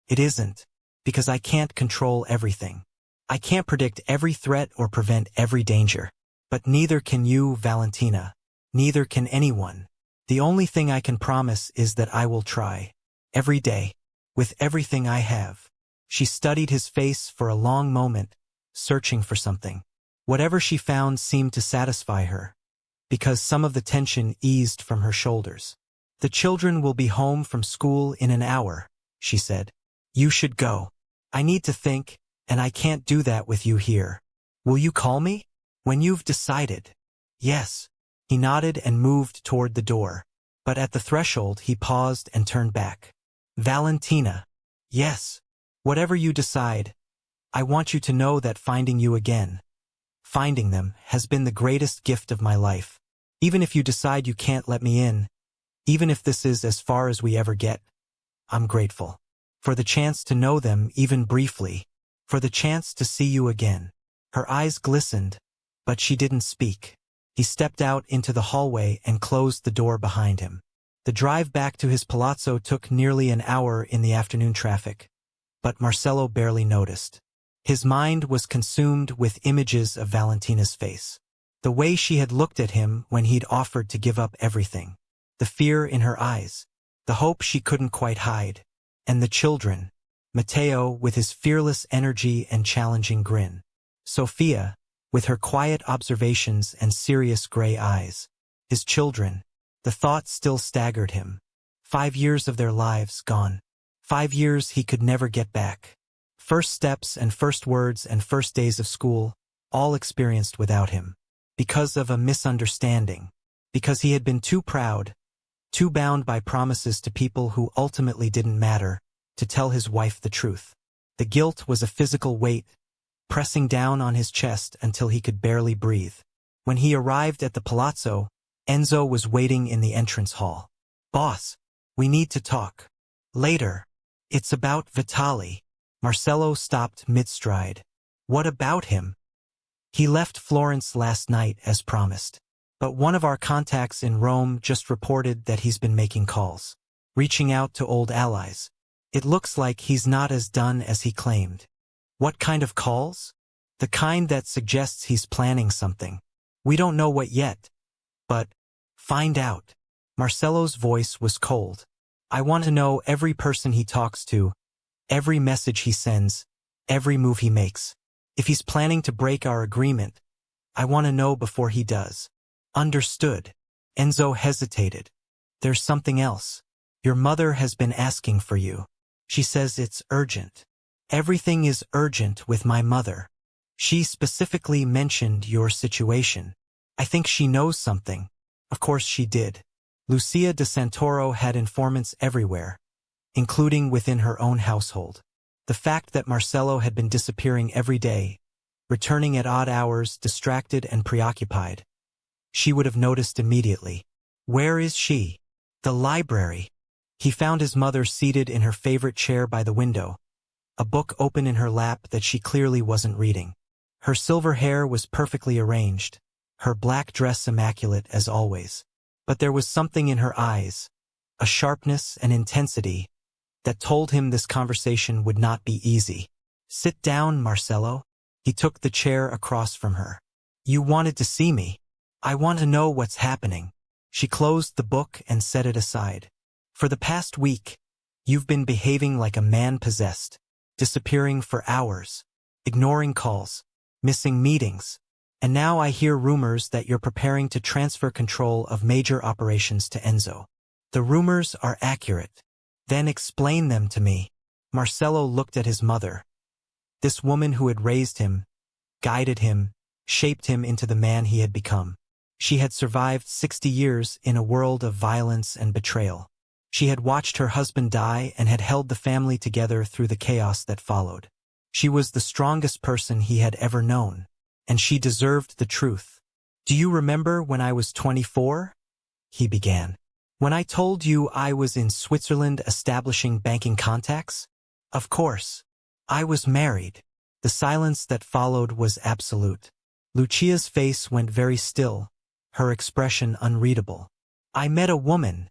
It isn't, because I can't control everything. I can't predict every threat or prevent every danger. But neither can you, Valentina. Neither can anyone. The only thing I can promise is that I will try. Every day. With everything I have. She studied his face for a long moment, searching for something. Whatever she found seemed to satisfy her, because some of the tension eased from her shoulders. The children will be home from school in an hour, she said. You should go. I need to think, and I can't do that with you here. Will you call me? When you've decided. Yes. He nodded and moved toward the door. But at the threshold he paused and turned back. Valentina. Yes. Whatever you decide, I want you to know that finding you again, finding them, has been the greatest gift of my life. Even if you decide you can't let me in, even if this is as far as we ever get, I'm grateful. For the chance to know them, even briefly. For the chance to see you again. Her eyes glistened, but she didn't speak. He stepped out into the hallway and closed the door behind him. The drive back to his palazzo took nearly an hour in the afternoon traffic. But Marcello barely noticed. His mind was consumed with images of Valentina's face. The way she had looked at him when he'd offered to give up everything. The fear in her eyes. The hope she couldn't quite hide. And the children. Matteo with his fearless energy and challenging grin. Sophia, with her quiet observations and serious gray eyes. His children. The thought still staggered him. 5 years of their lives gone. 5 years he could never get back. First steps and first words and first days of school, all experienced without him. Because of a misunderstanding. Because he had been too proud, too bound by promises to people who ultimately didn't matter, to tell his wife the truth. The guilt was a physical weight, pressing down on his chest until he could barely breathe. When he arrived at the palazzo, Enzo was waiting in the entrance hall. "Boss, we need to talk. Later. It's about Vitali." Marcello stopped mid-stride. "What about him?" "He left Florence last night as promised. But one of our contacts in Rome just reported that he's been making calls. Reaching out to old allies. It looks like he's not as done as he claimed." "What kind of calls?" "The kind that suggests he's planning something. We don't know what yet. But find out." Marcello's voice was cold. "I want to know every person he talks to, every message he sends, every move he makes. If he's planning to break our agreement, I want to know before he does." "Understood." Enzo hesitated. "There's something else. Your mother has been asking for you. She says it's urgent." "Everything is urgent with my mother. She specifically mentioned your situation. I think she knows something." Of course she did. Lucia de Santoro had informants everywhere, including within her own household. The fact that Marcello had been disappearing every day, returning at odd hours, distracted and preoccupied, she would have noticed immediately. "Where is she?" "The library." He found his mother seated in her favorite chair by the window, a book open in her lap that she clearly wasn't reading. Her silver hair was perfectly arranged, her black dress immaculate as always. But there was something in her eyes, a sharpness and intensity, that told him this conversation would not be easy. "Sit down, Marcello." He took the chair across from her. "You wanted to see me. I want to know what's happening." She closed the book and set it aside. "For the past week, you've been behaving like a man possessed, disappearing for hours, ignoring calls, missing meetings. And now I hear rumors that you're preparing to transfer control of major operations to Enzo. The rumors are accurate. Then explain them to me." Marcello looked at his mother. This woman who had raised him, guided him, shaped him into the man he had become. She had survived 60 years in a world of violence and betrayal. She had watched her husband die and had held the family together through the chaos that followed. She was the strongest person he had ever known. And she deserved the truth. "Do you remember when I was 24? He began. "When I told you I was in Switzerland establishing banking contacts? Of course. I was married." The silence that followed was absolute. Lucia's face went very still, her expression unreadable. "I met a woman,"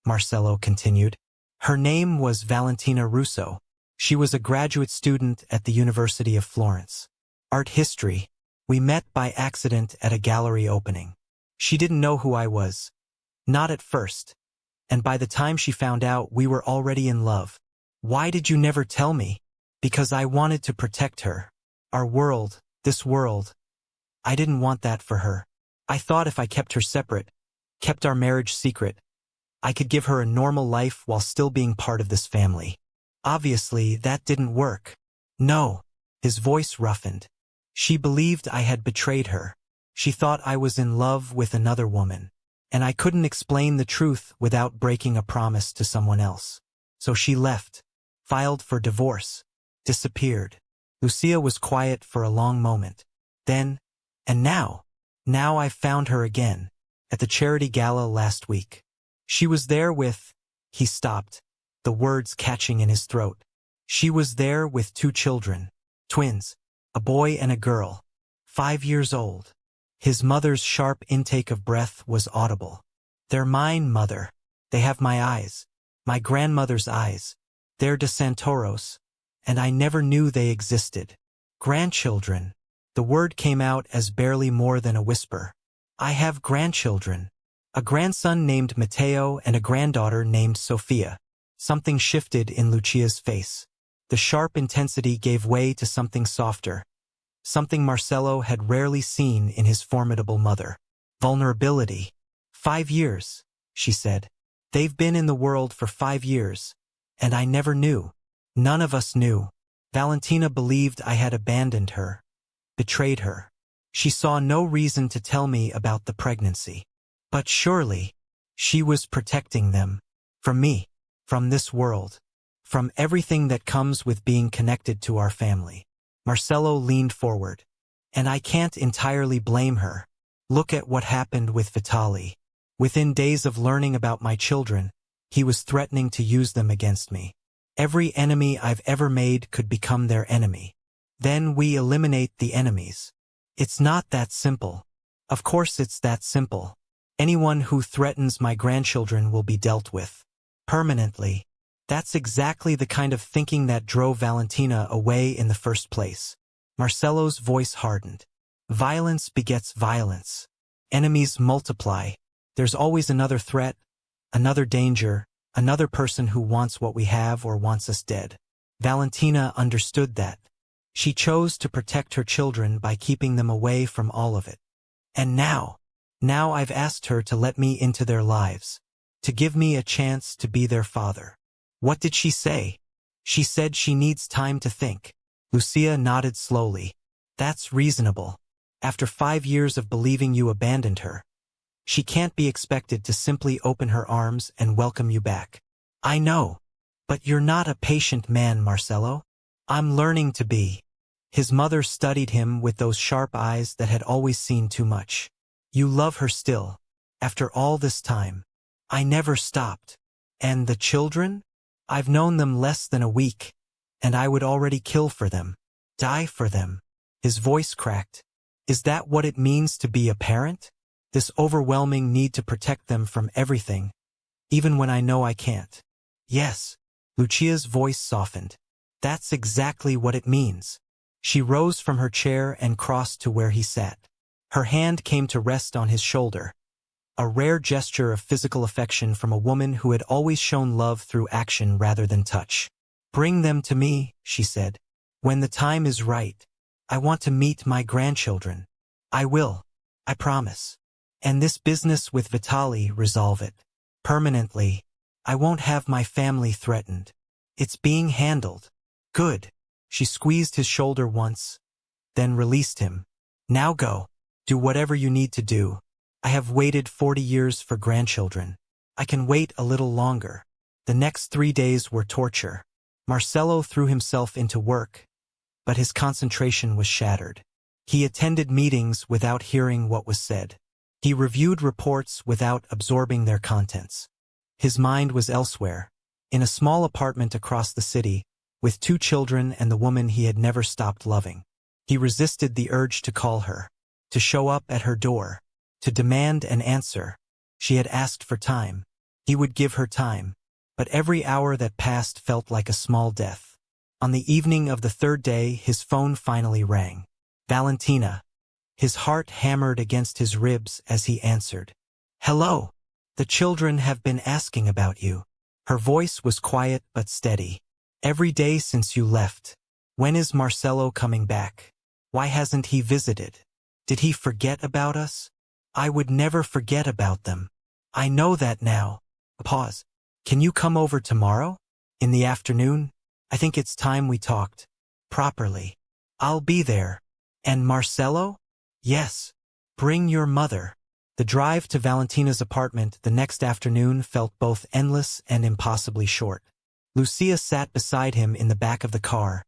Marcello continued. "Her name was Valentina Russo. She was a graduate student at the University of Florence. Art history. We met by accident at a gallery opening. She didn't know who I was. Not at first. And by the time she found out, we were already in love. Why did you never tell me?" "Because I wanted to protect her. Our world, this world. I didn't want that for her. I thought if I kept her separate, kept our marriage secret, I could give her a normal life while still being part of this family. Obviously, that didn't work." "No." His voice roughened. "She believed I had betrayed her. She thought I was in love with another woman. And I couldn't explain the truth without breaking a promise to someone else. So she left, filed for divorce, disappeared." Lucia was quiet for a long moment. Then, And now I've found her again, at the charity gala last week. She was there with, he stopped, the words catching in his throat. She was there with 2 children, twins, a boy and a girl, 5 years old. His mother's sharp intake of breath was audible. They're mine, mother. They have my eyes, my grandmother's eyes. They're de Santoros, and I never knew they existed. Grandchildren. The word came out as barely more than a whisper. I have grandchildren. A grandson named Matteo and a granddaughter named Sofia. Something shifted in Lucia's face. The sharp intensity gave way to something softer. Something Marcello had rarely seen in his formidable mother. Vulnerability. 5 years, she said. They've been in the world for 5 years. And I never knew. None of us knew. Valentina believed I had abandoned her. Betrayed her. She saw no reason to tell me about the pregnancy. But surely, she was protecting them. From me. From this world. From everything that comes with being connected to our family. Marcello leaned forward. And I can't entirely blame her. Look at what happened with Vitali. Within days of learning about my children, he was threatening to use them against me. Every enemy I've ever made could become their enemy. Then we eliminate the enemies. It's not that simple. Of course it's that simple. Anyone who threatens my grandchildren will be dealt with. Permanently. That's exactly the kind of thinking that drove Valentina away in the first place. Marcello's voice hardened. Violence begets violence. Enemies multiply. There's always another threat, another danger, another person who wants what we have or wants us dead. Valentina understood that. She chose to protect her children by keeping them away from all of it. And now I've asked her to let me into their lives, to give me a chance to be their father. What did she say? She said she needs time to think. Lucia nodded slowly. That's reasonable. After 5 years of believing you abandoned her, she can't be expected to simply open her arms and welcome you back. I know. But you're not a patient man, Marcello. I'm learning to be. His mother studied him with those sharp eyes that had always seen too much. You love her still. After all this time. I never stopped. And the children? I've known them less than a week. And I would already kill for them. Die for them. His voice cracked. Is that what it means to be a parent? This overwhelming need to protect them from everything, even when I know I can't. Yes. Lucia's voice softened. That's exactly what it means. She rose from her chair and crossed to where he sat. Her hand came to rest on his shoulder. A rare gesture of physical affection from a woman who had always shown love through action rather than touch. Bring them to me, she said. When the time is right. I want to meet my grandchildren. I will. I promise. And this business with Vitali, resolve it. Permanently. I won't have my family threatened. It's being handled. Good. She squeezed his shoulder once, then released him. Now go. Do whatever you need to do. I have waited 40 years for grandchildren. I can wait a little longer. The next 3 days were torture. Marcello threw himself into work, but his concentration was shattered. He attended meetings without hearing what was said. He reviewed reports without absorbing their contents. His mind was elsewhere, in a small apartment across the city, with 2 children and the woman he had never stopped loving. He resisted the urge to call her, to show up at her door, to demand an answer. She had asked for time. He would give her time. But every hour that passed felt like a small death. On the evening of the 3rd day, his phone finally rang. Valentina. His heart hammered against his ribs as he answered. Hello. The children have been asking about you. Her voice was quiet but steady. Every day since you left. When is Marcello coming back? Why hasn't he visited? Did he forget about us? I would never forget about them. I know that now. Pause. Can you come over tomorrow? In the afternoon? I think it's time we talked. Properly. I'll be there. And Marcello? Yes. Bring your mother. The drive to Valentina's apartment the next afternoon felt both endless and impossibly short. Lucia sat beside him in the back of the car,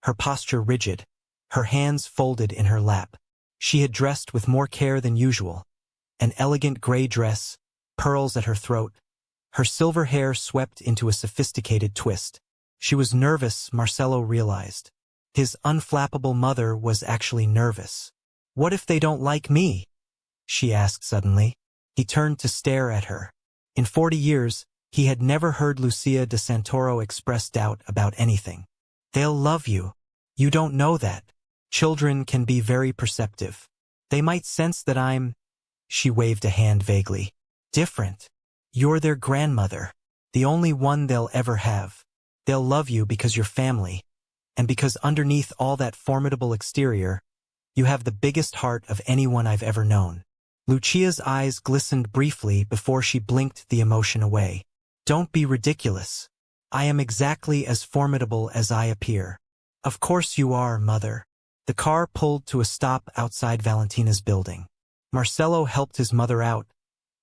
her posture rigid, her hands folded in her lap. She had dressed with more care than usual. An elegant gray dress, pearls at her throat, her silver hair swept into a sophisticated twist. She was nervous, Marcelo realized. His unflappable mother was actually nervous. "What if they don't like me?" she asked suddenly. He turned to stare at her. In 40 years, he had never heard Lucia de Santoro express doubt about anything. "They'll love you. You don't know that. Children can be very perceptive. They might sense that I'm—" she waved a hand vaguely. "Different. You're their grandmother. The only one they'll ever have. They'll love you because you're family. And because underneath all that formidable exterior, you have the biggest heart of anyone I've ever known." Lucia's eyes glistened briefly before she blinked the emotion away. "Don't be ridiculous. I am exactly as formidable as I appear." "Of course you are, Mother." The car pulled to a stop outside Valentina's building. Marcelo helped his mother out,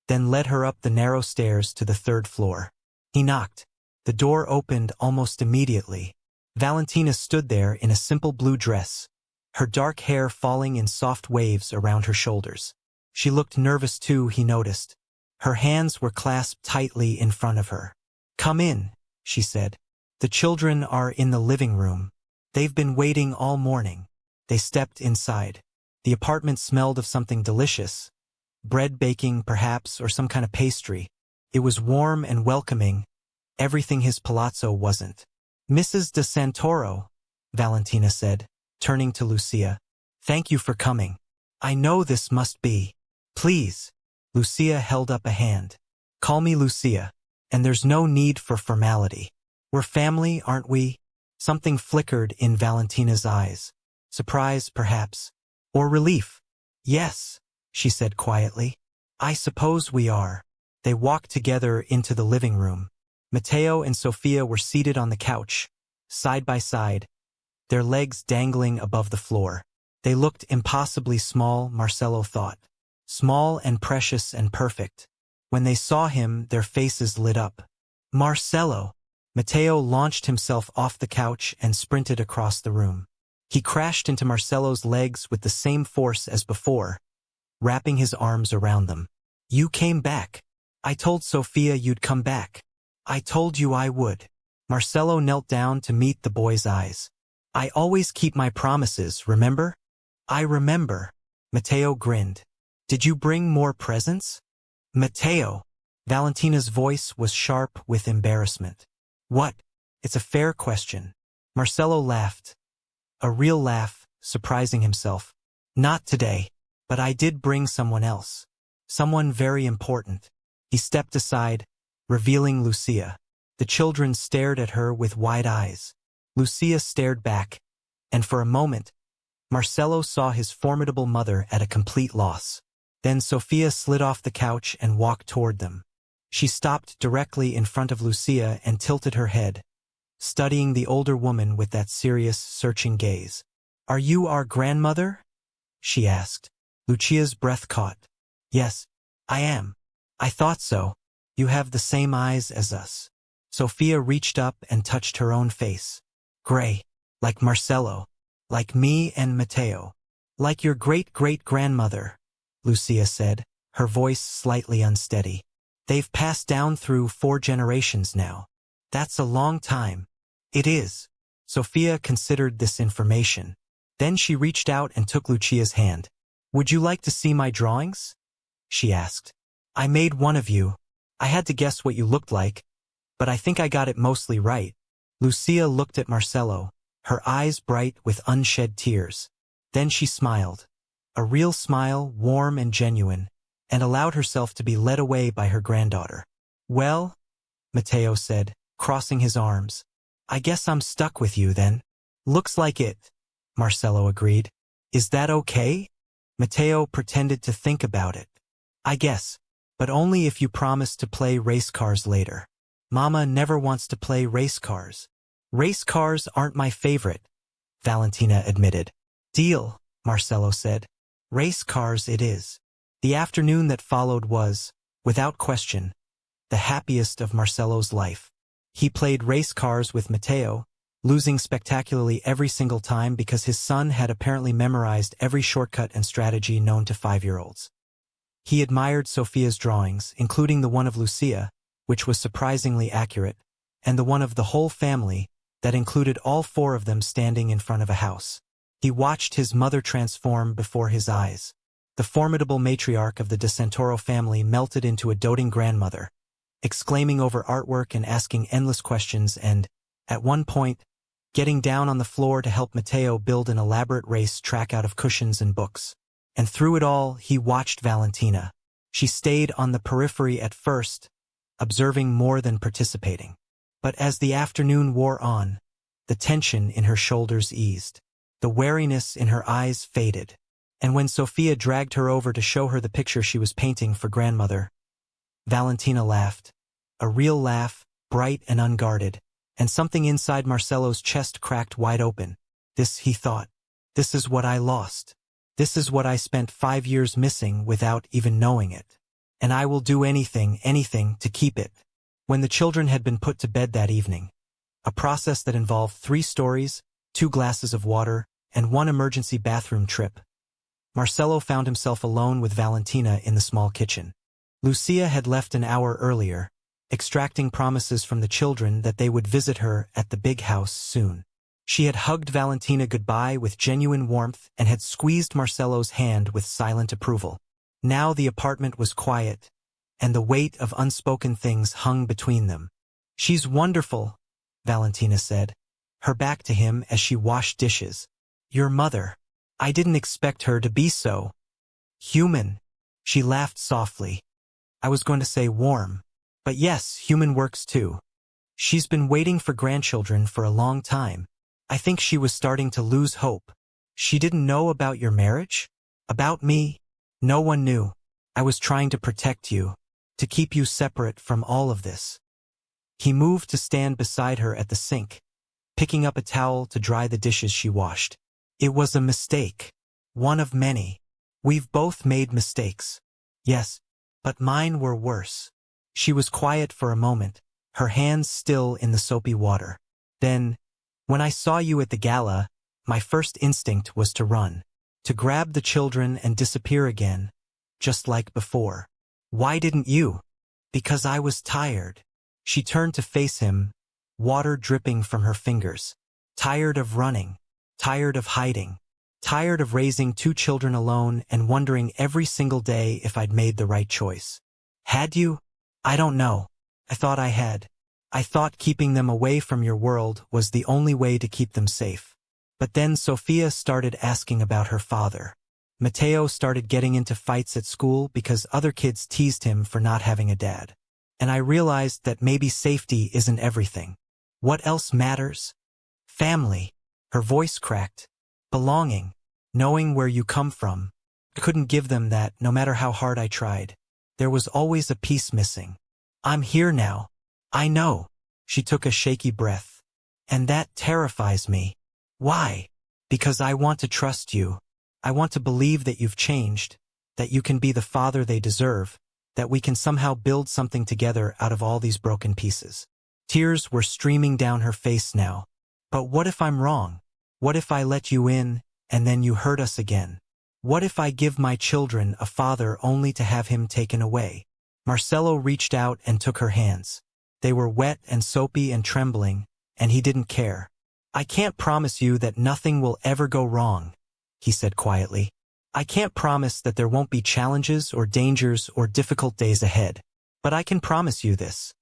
then led her up the narrow stairs to the 3rd floor. He knocked. The door opened almost immediately. Valentina stood there in a simple blue dress, her dark hair falling in soft waves around her shoulders. She looked nervous too, he noticed. Her hands were clasped tightly in front of her. "Come in," she said. "The children are in the living room. They've been waiting all morning." They stepped inside. The apartment smelled of something delicious. Bread baking, perhaps, or some kind of pastry. It was warm and welcoming. Everything his palazzo wasn't. "Mrs. de Santoro," Valentina said, turning to Lucia. "Thank you for coming. I know this must be—" "Please." Lucia held up a hand. "Call me Lucia. And there's no need for formality. We're family, aren't we?" Something flickered in Valentina's eyes. Surprise, perhaps. Or relief. "Yes," she said quietly. "I suppose we are." They walked together into the living room. Matteo and Sofia were seated on the couch, side by side, their legs dangling above the floor. They looked impossibly small, Marcelo thought. Small and precious and perfect. When they saw him, their faces lit up. "Marcelo!" Matteo launched himself off the couch and sprinted across the room. He crashed into Marcelo's legs with the same force as before, wrapping his arms around them. "You came back. I told Sofia you'd come back. I told you I would." Marcelo knelt down to meet the boy's eyes. "I always keep my promises, remember?" "I remember." Matteo grinned. "Did you bring more presents?" "Matteo." Valentina's voice was sharp with embarrassment. "What?" "It's a fair question." Marcelo laughed. A real laugh, surprising himself. "Not today. But I did bring someone else. Someone very important." He stepped aside, revealing Lucia. The children stared at her with wide eyes. Lucia stared back, and for a moment, Marcelo saw his formidable mother at a complete loss. Then Sofia slid off the couch and walked toward them. She stopped directly in front of Lucia and tilted her head, studying the older woman with that serious, searching gaze. "Are you our grandmother?" she asked. Lucia's breath caught. "Yes, I am." "I thought so. You have the same eyes as us." Sofia reached up and touched her own face. "Gray, like Marcelo, like me and Matteo." "Like your great-great-grandmother," Lucia said, her voice slightly unsteady. "They've passed down through 4 generations now. That's a long time." "It is." Sofia considered this information. Then she reached out and took Lucia's hand. "Would you like to see my drawings?" she asked. "I made one of you. I had to guess what you looked like, but I think I got it mostly right." Lucia looked at Marcelo, her eyes bright with unshed tears. Then she smiled. A real smile, warm and genuine, and allowed herself to be led away by her granddaughter. "Well," Matteo said, crossing his arms, "I guess I'm stuck with you then." "Looks like it," Marcelo agreed. "Is that okay?" Matteo pretended to think about it. "I guess, but only if you promise to play race cars later." "Mama never wants to play race cars." "Race cars aren't my favorite," Valentina admitted. "Deal," Marcelo said. "Race cars it is." The afternoon that followed was, without question, the happiest of Marcelo's life. He played race cars with Matteo, losing spectacularly every single time because his son had apparently memorized every shortcut and strategy known to 5-year-olds. He admired Sophia's drawings, including the one of Lucia, which was surprisingly accurate, and the one of the whole family, that included all 4 of them standing in front of a house. He watched his mother transform before his eyes. The formidable matriarch of the De Santoro family melted into a doting grandmother, exclaiming over artwork and asking endless questions and, at one point, getting down on the floor to help Matteo build an elaborate race track out of cushions and books. And through it all, he watched Valentina. She stayed on the periphery at first, observing more than participating. But as the afternoon wore on, the tension in her shoulders eased. The wariness in her eyes faded. And when Sophia dragged her over to show her the picture she was painting for grandmother, Valentina laughed. A real laugh, bright and unguarded, and something inside Marcello's chest cracked wide open. This, he thought. This is what I lost. This is what I spent 5 years missing without even knowing it. And I will do anything to keep it. When the children had been put to bed that evening, a process that involved 3 stories, 2 glasses of water, and 1 emergency bathroom trip, Marcello found himself alone with Valentina in the small kitchen. Lucia had left an hour earlier, extracting promises from the children that they would visit her at the big house soon. She had hugged Valentina goodbye with genuine warmth and had squeezed Marcello's hand with silent approval. Now the apartment was quiet, and the weight of unspoken things hung between them. "She's wonderful," Valentina said, her back to him as she washed dishes. "Your mother. I didn't expect her to be so human." She laughed softly. "I was going to say warm. But yes, human works too. She's been waiting for grandchildren for a long time. I think she was starting to lose hope." "She didn't know about your marriage? About me?" "No one knew. I was trying to protect you, to keep you separate from all of this." He moved to stand beside her at the sink, picking up a towel to dry the dishes she washed. "It was a mistake. One of many. We've both made mistakes." "Yes, but mine were worse." She was quiet for a moment, her hands still in the soapy water. "Then, when I saw you at the gala, my first instinct was to run, to grab the children and disappear again, just like before." "Why didn't you?" "Because I was tired." She turned to face him, water dripping from her fingers. "Tired of running, tired of hiding, tired of raising 2 children alone and wondering every single day if I'd made the right choice." "Had you?" "I don't know. I thought I had. I thought keeping them away from your world was the only way to keep them safe. But then Sophia started asking about her father. Matteo started getting into fights at school because other kids teased him for not having a dad. And I realized that maybe safety isn't everything. What else matters? Family." Her voice cracked. "Belonging. Knowing where you come from. I couldn't give them that no matter how hard I tried. There was always a piece missing. I'm here now. I know." She took a shaky breath. "And that terrifies me." "Why?" "Because I want to trust you. I want to believe that you've changed, that you can be the father they deserve, that we can somehow build something together out of all these broken pieces." Tears were streaming down her face now. "But what if I'm wrong? What if I let you in, and then you hurt us again? What if I give my children a father only to have him taken away?" Marcello reached out and took her hands. They were wet and soapy and trembling, and he didn't care. "I can't promise you that nothing will ever go wrong," he said quietly. "I can't promise that there won't be challenges or dangers or difficult days ahead. But I can promise you this.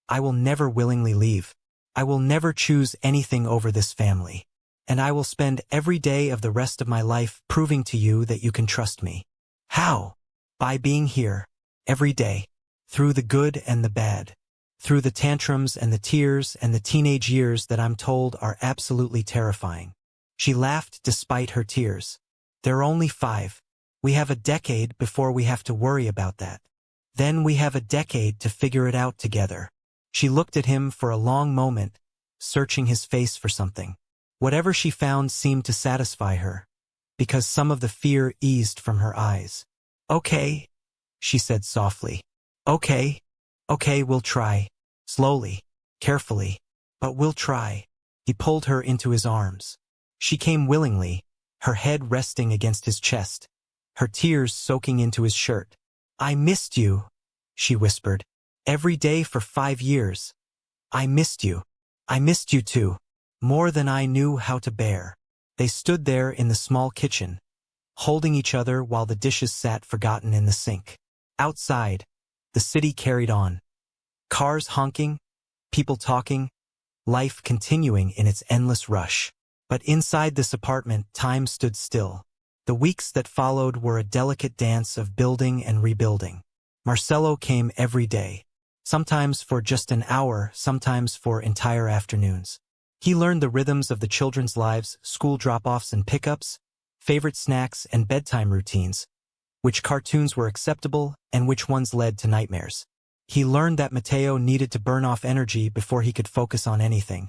I will never willingly leave. I will never choose anything over this family. And I will spend every day of the rest of my life proving to you that you can trust me." "How?" "By being here. Every day. Through the good and the bad. Through the tantrums and the tears and the teenage years that I'm told are absolutely terrifying." She laughed despite her tears. "They're only 5. We have a decade before we have to worry about that. Then we have a decade to figure it out together." She looked at him for a long moment, searching his face for something. Whatever she found seemed to satisfy her, because some of the fear eased from her eyes. "Okay," she said softly. "Okay. Okay, we'll try. Slowly. Carefully. But we'll try." He pulled her into his arms. She came willingly, her head resting against his chest, her tears soaking into his shirt. "I missed you," she whispered. "Every day for 5 years. I missed you. I missed you too. More than I knew how to bear." They stood there in the small kitchen, holding each other while the dishes sat forgotten in the sink. Outside, the city carried on. Cars honking, people talking, life continuing in its endless rush. But inside this apartment, time stood still. The weeks that followed were a delicate dance of building and rebuilding. Marcelo came every day, sometimes for just an hour, sometimes for entire afternoons. He learned the rhythms of the children's lives, school drop-offs and pickups, favorite snacks and bedtime routines, which cartoons were acceptable and which ones led to nightmares. He learned that Mateo needed to burn off energy before he could focus on anything,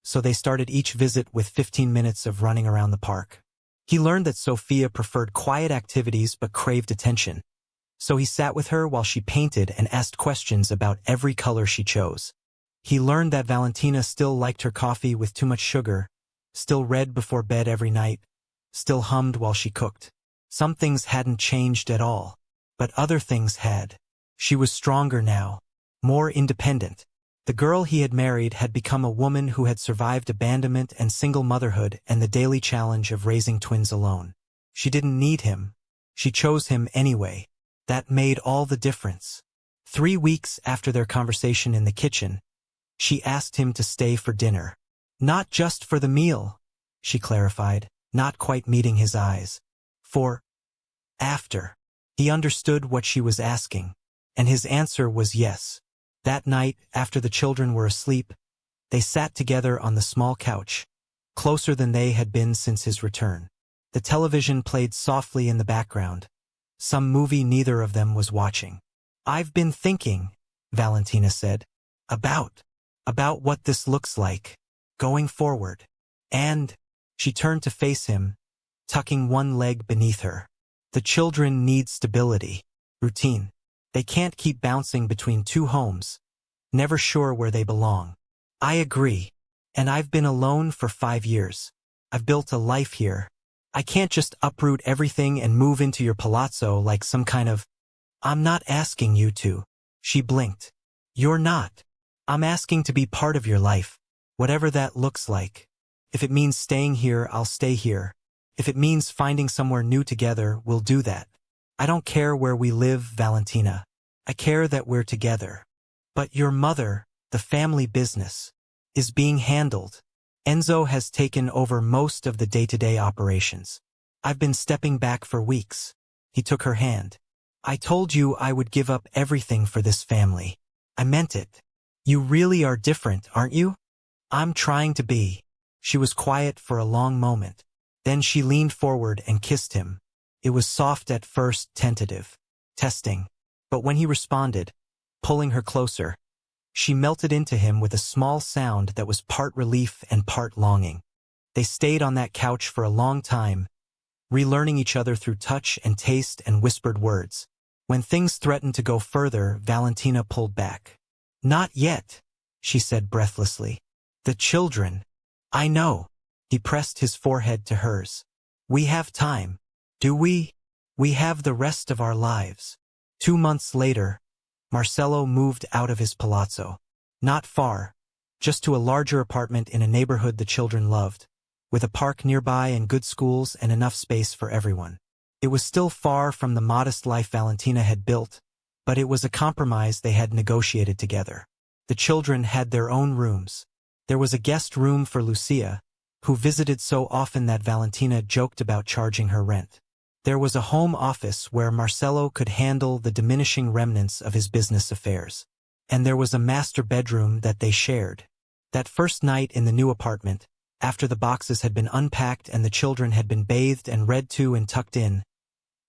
so they started each visit with 15 minutes of running around the park. He learned that Sofia preferred quiet activities but craved attention, so he sat with her while she painted and asked questions about every color she chose. He learned that Valentina still liked her coffee with too much sugar, still read before bed every night, still hummed while she cooked. Some things hadn't changed at all, but other things had. She was stronger now, more independent. The girl he had married had become a woman who had survived abandonment and single motherhood and the daily challenge of raising twins alone. She didn't need him. She chose him anyway. That made all the difference. 3 weeks after their conversation in the kitchen, she asked him to stay for dinner. Not just for the meal, she clarified, not quite meeting his eyes. For after. He understood what she was asking, and his answer was yes. That night, after the children were asleep, they sat together on the small couch, closer than they had been since his return. The television played softly in the background, some movie neither of them was watching. "I've been thinking," Valentina said, about what this looks like, going forward. And she turned to face him, tucking one leg beneath her. "The children need stability, routine. They can't keep bouncing between two homes, never sure where they belong." "I agree. And I've been alone for 5 years. I've built a life here. I can't just uproot everything and move into your palazzo like some kind of—" "I'm not asking you to." She blinked. "You're not. I'm asking to be part of your life, whatever that looks like. If it means staying here, I'll stay here. If it means finding somewhere new together, we'll do that. I don't care where we live, Valentina. I care that we're together. But your mother, the family business, is being handled. Enzo has taken over most of the day-to-day operations. I've been stepping back for weeks." He took her hand. "I told you I would give up everything for this family. I meant it. You really are different, aren't you?" "I'm trying to be." She was quiet for a long moment. Then she leaned forward and kissed him. It was soft at first, tentative, testing. But when he responded, pulling her closer, she melted into him with a small sound that was part relief and part longing. They stayed on that couch for a long time, relearning each other through touch and taste and whispered words. When things threatened to go further, Valentina pulled back. "Not yet," she said breathlessly. "The children." "I know." He pressed his forehead to hers. "We have time. Do we? We have the rest of our lives." 2 months later, Marcelo moved out of his palazzo. Not far, just to a larger apartment in a neighborhood the children loved, with a park nearby and good schools and enough space for everyone. It was still far from the modest life Valentina had built, but it was a compromise they had negotiated together. The children had their own rooms. There was a guest room for Lucia, who visited so often that Valentina joked about charging her rent. There was a home office where Marcelo could handle the diminishing remnants of his business affairs. And there was a master bedroom that they shared. That first night in the new apartment, after the boxes had been unpacked and the children had been bathed and read to and tucked in,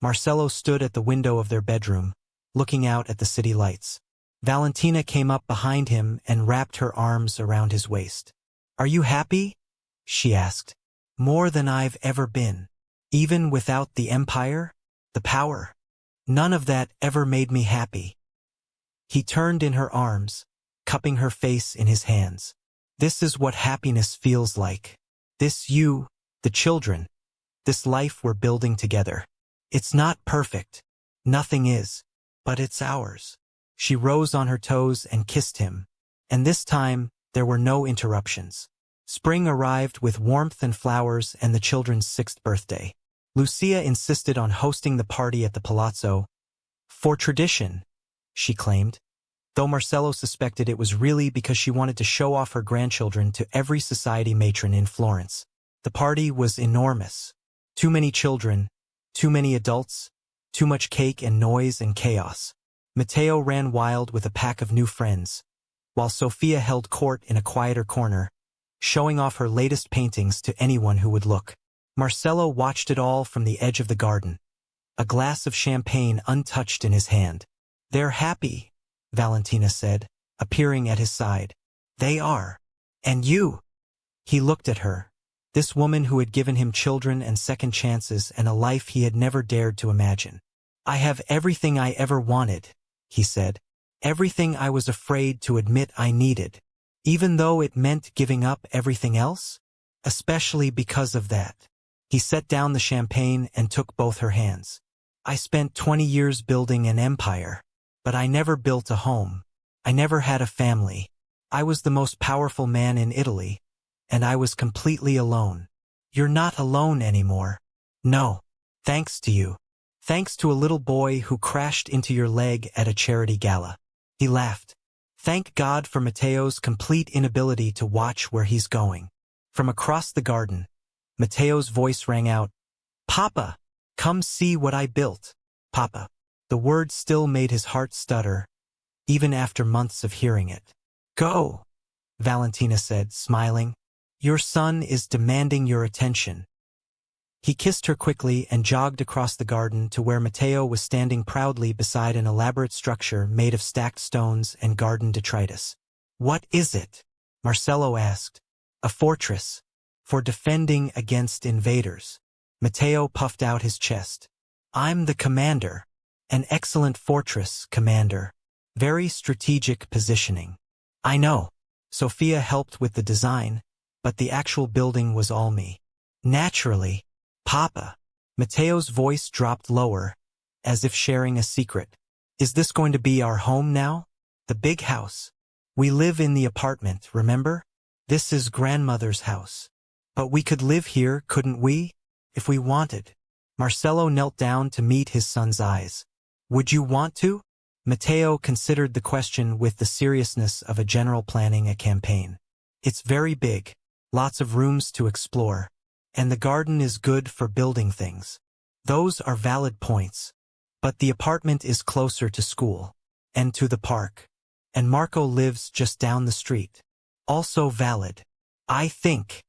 Marcelo stood at the window of their bedroom, looking out at the city lights. Valentina came up behind him and wrapped her arms around his waist. "Are you happy?" she asked. "More than I've ever been. Even without the empire, the power. None of that ever made me happy." He turned in her arms, cupping her face in his hands. This is what happiness feels like. This you, the children, this life we're building together. It's not perfect. Nothing is. But it's ours. She rose on her toes and kissed him. And this time, there were no interruptions. Spring arrived with warmth and flowers and the children's 6th birthday. Lucia insisted on hosting the party at the palazzo. For tradition, she claimed, though Marcello suspected it was really because she wanted to show off her grandchildren to every society matron in Florence. The party was enormous. Too many children, too many adults, too much cake and noise and chaos. Matteo ran wild with a pack of new friends, while Sophia held court in a quieter corner, showing off her latest paintings to anyone who would look. Marcello watched it all from the edge of the garden, a glass of champagne untouched in his hand. "They're happy," Valentina said, appearing at his side. "They are. And you?" He looked at her, this woman who had given him children and second chances and a life he had never dared to imagine. "I have everything I ever wanted," he said. "Everything I was afraid to admit I needed, even though it meant giving up everything else? Especially because of that." He set down the champagne and took both her hands. "I spent 20 years building an empire, but I never built a home. I never had a family. I was the most powerful man in Italy, and I was completely alone. You're not alone anymore. No. Thanks to you. Thanks to a little boy who crashed into your leg at a charity gala." He laughed. "Thank God for Matteo's complete inability to watch where he's going." From across the garden, Matteo's voice rang out, "Papa, come see what I built." Papa. The word still made his heart stutter, even after months of hearing it. "Go," Valentina said, smiling. "Your son is demanding your attention." He kissed her quickly and jogged across the garden to where Matteo was standing proudly beside an elaborate structure made of stacked stones and garden detritus. "What is it?" Marcello asked. "A fortress. For defending against invaders." Matteo puffed out his chest. "I'm the commander. An excellent fortress, commander. Very strategic positioning." "I know." Sophia helped with the design, but the actual building was all me. "Naturally, Papa." Matteo's voice dropped lower, as if sharing a secret. "Is this going to be our home now? The big house? We live in the apartment, remember? This is grandmother's house. But we could live here, couldn't we? If we wanted." Marcello knelt down to meet his son's eyes. "Would you want to?" Matteo considered the question with the seriousness of a general planning a campaign. "It's very big, lots of rooms to explore, and the garden is good for building things. Those are valid points. But the apartment is closer to school, and to the park. And Marco lives just down the street. Also valid. I think."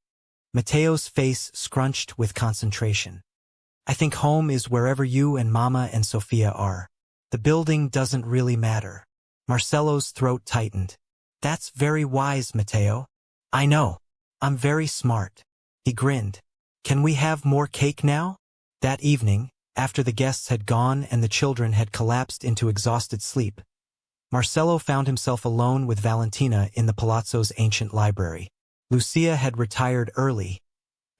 Matteo's face scrunched with concentration. "I think home is wherever you and Mama and Sophia are. The building doesn't really matter." Marcello's throat tightened. "That's very wise, Matteo. I know. I'm very smart." He grinned. "Can we have more cake now?" That evening, after the guests had gone and the children had collapsed into exhausted sleep, Marcello found himself alone with Valentina in the palazzo's ancient library. Lucia had retired early,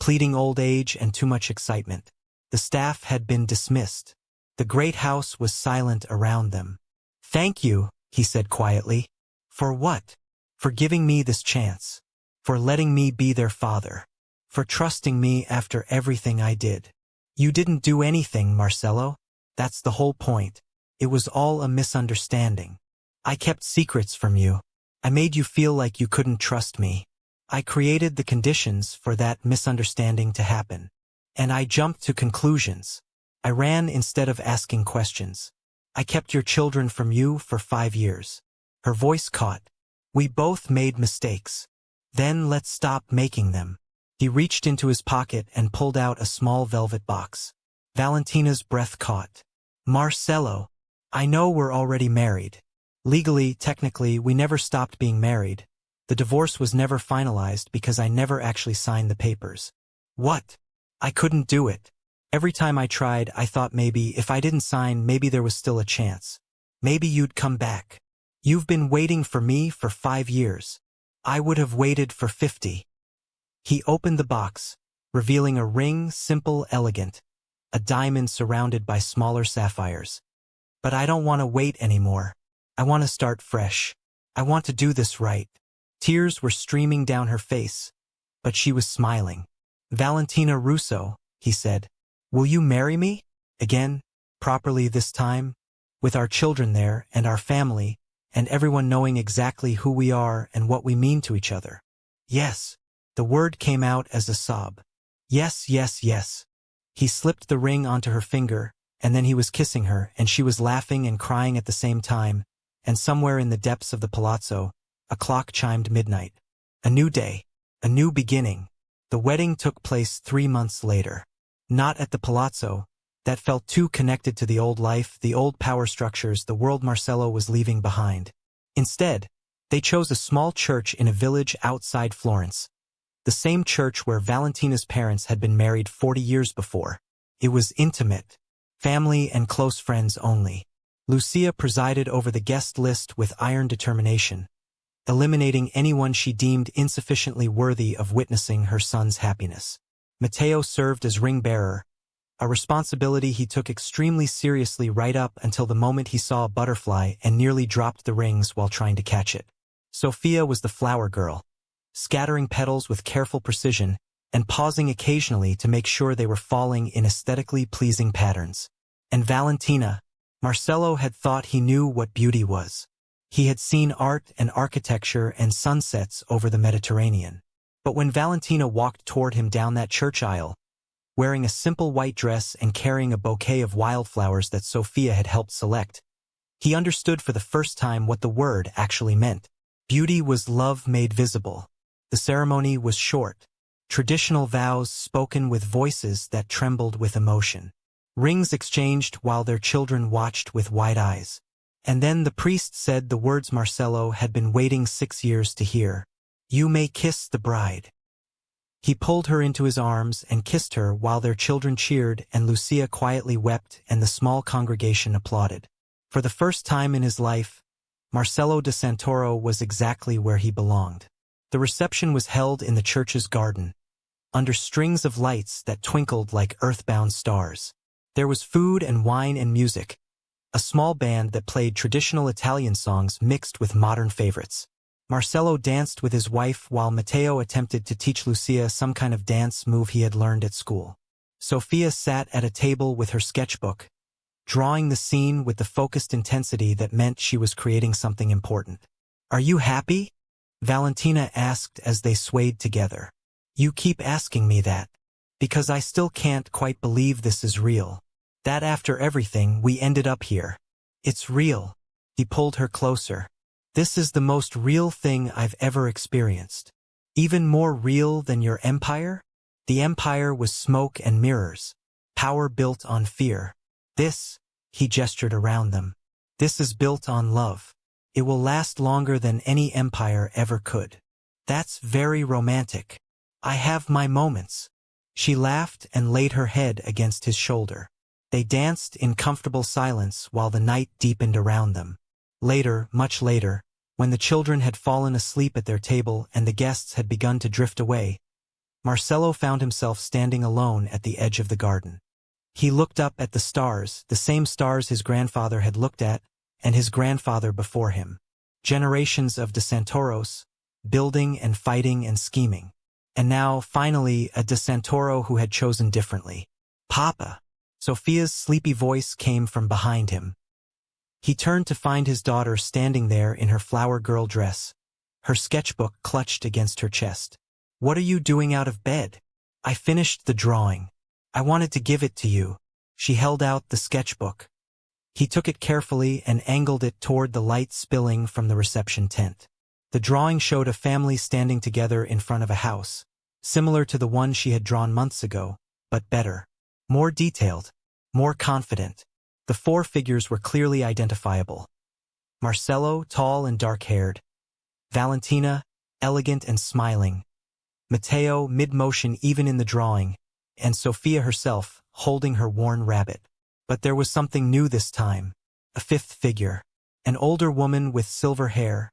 pleading old age and too much excitement. The staff had been dismissed. The great house was silent around them. "Thank you," he said quietly. "For what?" "For giving me this chance. For letting me be their father. For trusting me after everything I did." "You didn't do anything, Marcello. That's the whole point. It was all a misunderstanding. I kept secrets from you. I made you feel like you couldn't trust me. I created the conditions for that misunderstanding to happen. And I jumped to conclusions. I ran instead of asking questions. I kept your children from you for 5 years." Her voice caught. "We both made mistakes. Then let's stop making them." He reached into his pocket and pulled out a small velvet box. Valentina's breath caught. "Marcello, I know we're already married. Legally, technically, we never stopped being married. The divorce was never finalized because I never actually signed the papers." "What?" "I couldn't do it. Every time I tried, I thought maybe if I didn't sign, maybe there was still a chance. Maybe you'd come back. You've been waiting for me for 5 years. I would have waited for 50. He opened the box, revealing a ring, simple, elegant, a diamond surrounded by smaller sapphires. But I don't want to wait anymore. I want to start fresh. I want to do this right. Tears were streaming down her face, but she was smiling. Valentina Russo, he said, will you marry me? Again, properly this time, with our children there and our family, and everyone knowing exactly who we are and what we mean to each other. Yes. The word came out as a sob. Yes, yes, yes. He slipped the ring onto her finger, and then he was kissing her, and she was laughing and crying at the same time, and somewhere in the depths of the palazzo, a clock chimed midnight. A new day, a new beginning. The wedding took place 3 months later. Not at the palazzo. That felt too connected to the old life, the old power structures, the world Marcello was leaving behind. Instead, they chose a small church in a village outside Florence. The same church where Valentina's parents had been married 40 years before. It was intimate. Family and close friends only. Lucia presided over the guest list with iron determination, eliminating anyone she deemed insufficiently worthy of witnessing her son's happiness. Matteo served as ring-bearer, a responsibility he took extremely seriously right up until the moment he saw a butterfly and nearly dropped the rings while trying to catch it. Sophia was the flower girl, scattering petals with careful precision and pausing occasionally to make sure they were falling in aesthetically pleasing patterns. And Valentina, Marcello had thought he knew what beauty was. He had seen art and architecture and sunsets over the Mediterranean. But when Valentina walked toward him down that church aisle, wearing a simple white dress and carrying a bouquet of wildflowers that Sophia had helped select, he understood for the first time what the word actually meant. Beauty was love made visible. The ceremony was short, traditional vows spoken with voices that trembled with emotion. Rings exchanged while their children watched with wide eyes. And then the priest said the words Marcello had been waiting 6 years to hear. You may kiss the bride. He pulled her into his arms and kissed her while their children cheered and Lucia quietly wept and the small congregation applauded. For the first time in his life, Marcello de Santoro was exactly where he belonged. The reception was held in the church's garden, under strings of lights that twinkled like earthbound stars. There was food and wine and music, a small band that played traditional Italian songs mixed with modern favorites. Marcello danced with his wife while Matteo attempted to teach Lucia some kind of dance move he had learned at school. Sophia sat at a table with her sketchbook, drawing the scene with the focused intensity that meant she was creating something important. Are you happy? Valentina asked as they swayed together. You keep asking me that, because I still can't quite believe this is real. That after everything, we ended up here. It's real. He pulled her closer. This is the most real thing I've ever experienced. Even more real than your empire? The empire was smoke and mirrors, power built on fear. This, he gestured around them, this is built on love. It will last longer than any empire ever could. That's very romantic. I have my moments. She laughed and laid her head against his shoulder. They danced in comfortable silence while the night deepened around them. Later, much later, when the children had fallen asleep at their table and the guests had begun to drift away, Marcello found himself standing alone at the edge of the garden. He looked up at the stars, the same stars his grandfather had looked at, and his grandfather before him. Generations of De Santoros, building and fighting and scheming. And now, finally, a De Santoro who had chosen differently. Papa! Sophia's sleepy voice came from behind him. He turned to find his daughter standing there in her flower girl dress, her sketchbook clutched against her chest. What are you doing out of bed? I finished the drawing. I wanted to give it to you. She held out the sketchbook. He took it carefully and angled it toward the light spilling from the reception tent. The drawing showed a family standing together in front of a house, similar to the one she had drawn months ago, but better. More detailed, more confident. The 4 figures were clearly identifiable. Marcello, tall and dark-haired. Valentina, elegant and smiling. Matteo, mid-motion even in the drawing. And Sophia herself, holding her worn rabbit. But there was something new this time. A 5th figure. An older woman with silver hair,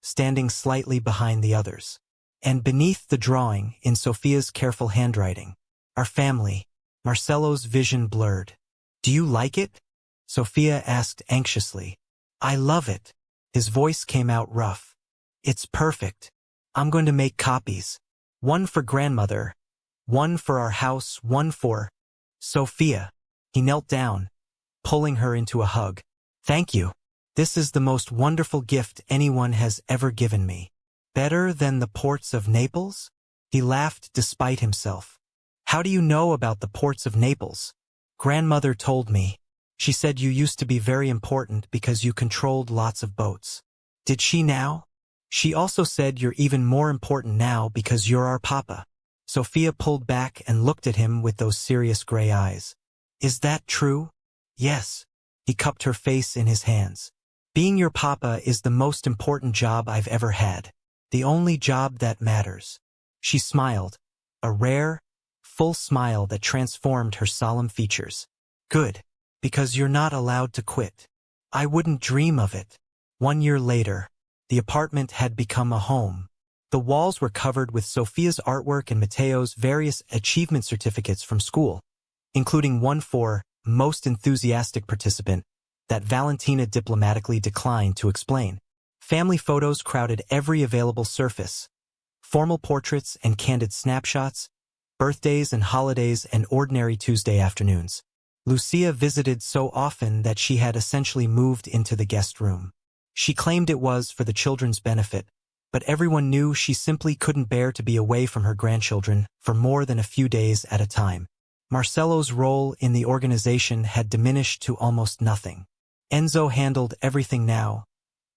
standing slightly behind the others. And beneath the drawing, in Sophia's careful handwriting, "Our family." Marcelo's vision blurred. "Do you like it?" Sophia asked anxiously. "I love it." His voice came out rough. "It's perfect. I'm going to make copies. One for grandmother, one for our house, one for Sophia." He knelt down, pulling her into a hug. "Thank you. This is the most wonderful gift anyone has ever given me." "Better than the ports of Naples?" He laughed despite himself. "How do you know about the ports of Naples?" "Grandmother told me. She said you used to be very important because you controlled lots of boats." "Did she now?" "She also said you're even more important now because you're our papa." Sophia pulled back and looked at him with those serious gray eyes. "Is that true?" "Yes." He cupped her face in his hands. "Being your papa is the most important job I've ever had. The only job that matters." She smiled, a rare, full smile that transformed her solemn features. "Good, because you're not allowed to quit." "I wouldn't dream of it." 1 year later, the apartment had become a home. The walls were covered with Sophia's artwork and Mateo's various achievement certificates from school, including one for most enthusiastic participant that Valentina diplomatically declined to explain. Family photos crowded every available surface. Formal portraits and candid snapshots, birthdays and holidays and ordinary Tuesday afternoons. Lucia visited so often that she had essentially moved into the guest room. She claimed it was for the children's benefit, but everyone knew she simply couldn't bear to be away from her grandchildren for more than a few days at a time. Marcelo's role in the organization had diminished to almost nothing. Enzo handled everything now,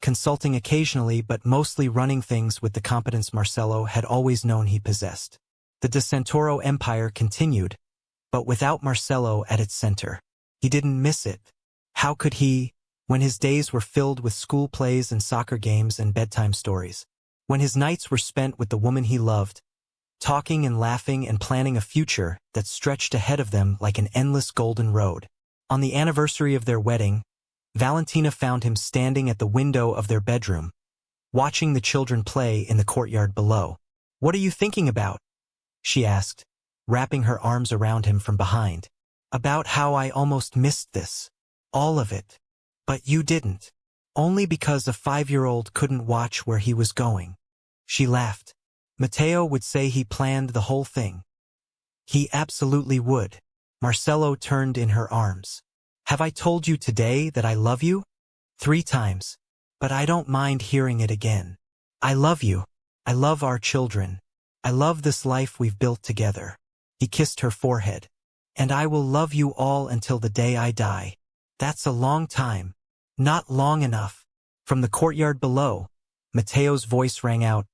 consulting occasionally but mostly running things with the competence Marcelo had always known he possessed. The De Santoro empire continued, but without Marcelo at its center. He didn't miss it. How could he, when his days were filled with school plays and soccer games and bedtime stories? When his nights were spent with the woman he loved, talking and laughing and planning a future that stretched ahead of them like an endless golden road. On the anniversary of their wedding, Valentina found him standing at the window of their bedroom, watching the children play in the courtyard below. "What are you thinking about?" she asked, wrapping her arms around him from behind. "About how I almost missed this. All of it. But you didn't. Only because a 5-year-old couldn't watch where he was going." She laughed. "Mateo would say he planned the whole thing." "He absolutely would." Marcelo turned in her arms. "Have I told you today that I love you?" 3 times. But I don't mind hearing it again. I love you. I love our children. I love this life we've built together." He kissed her forehead. "And I will love you all until the day I die." "That's a long time." "Not long enough." From the courtyard below, Mateo's voice rang out,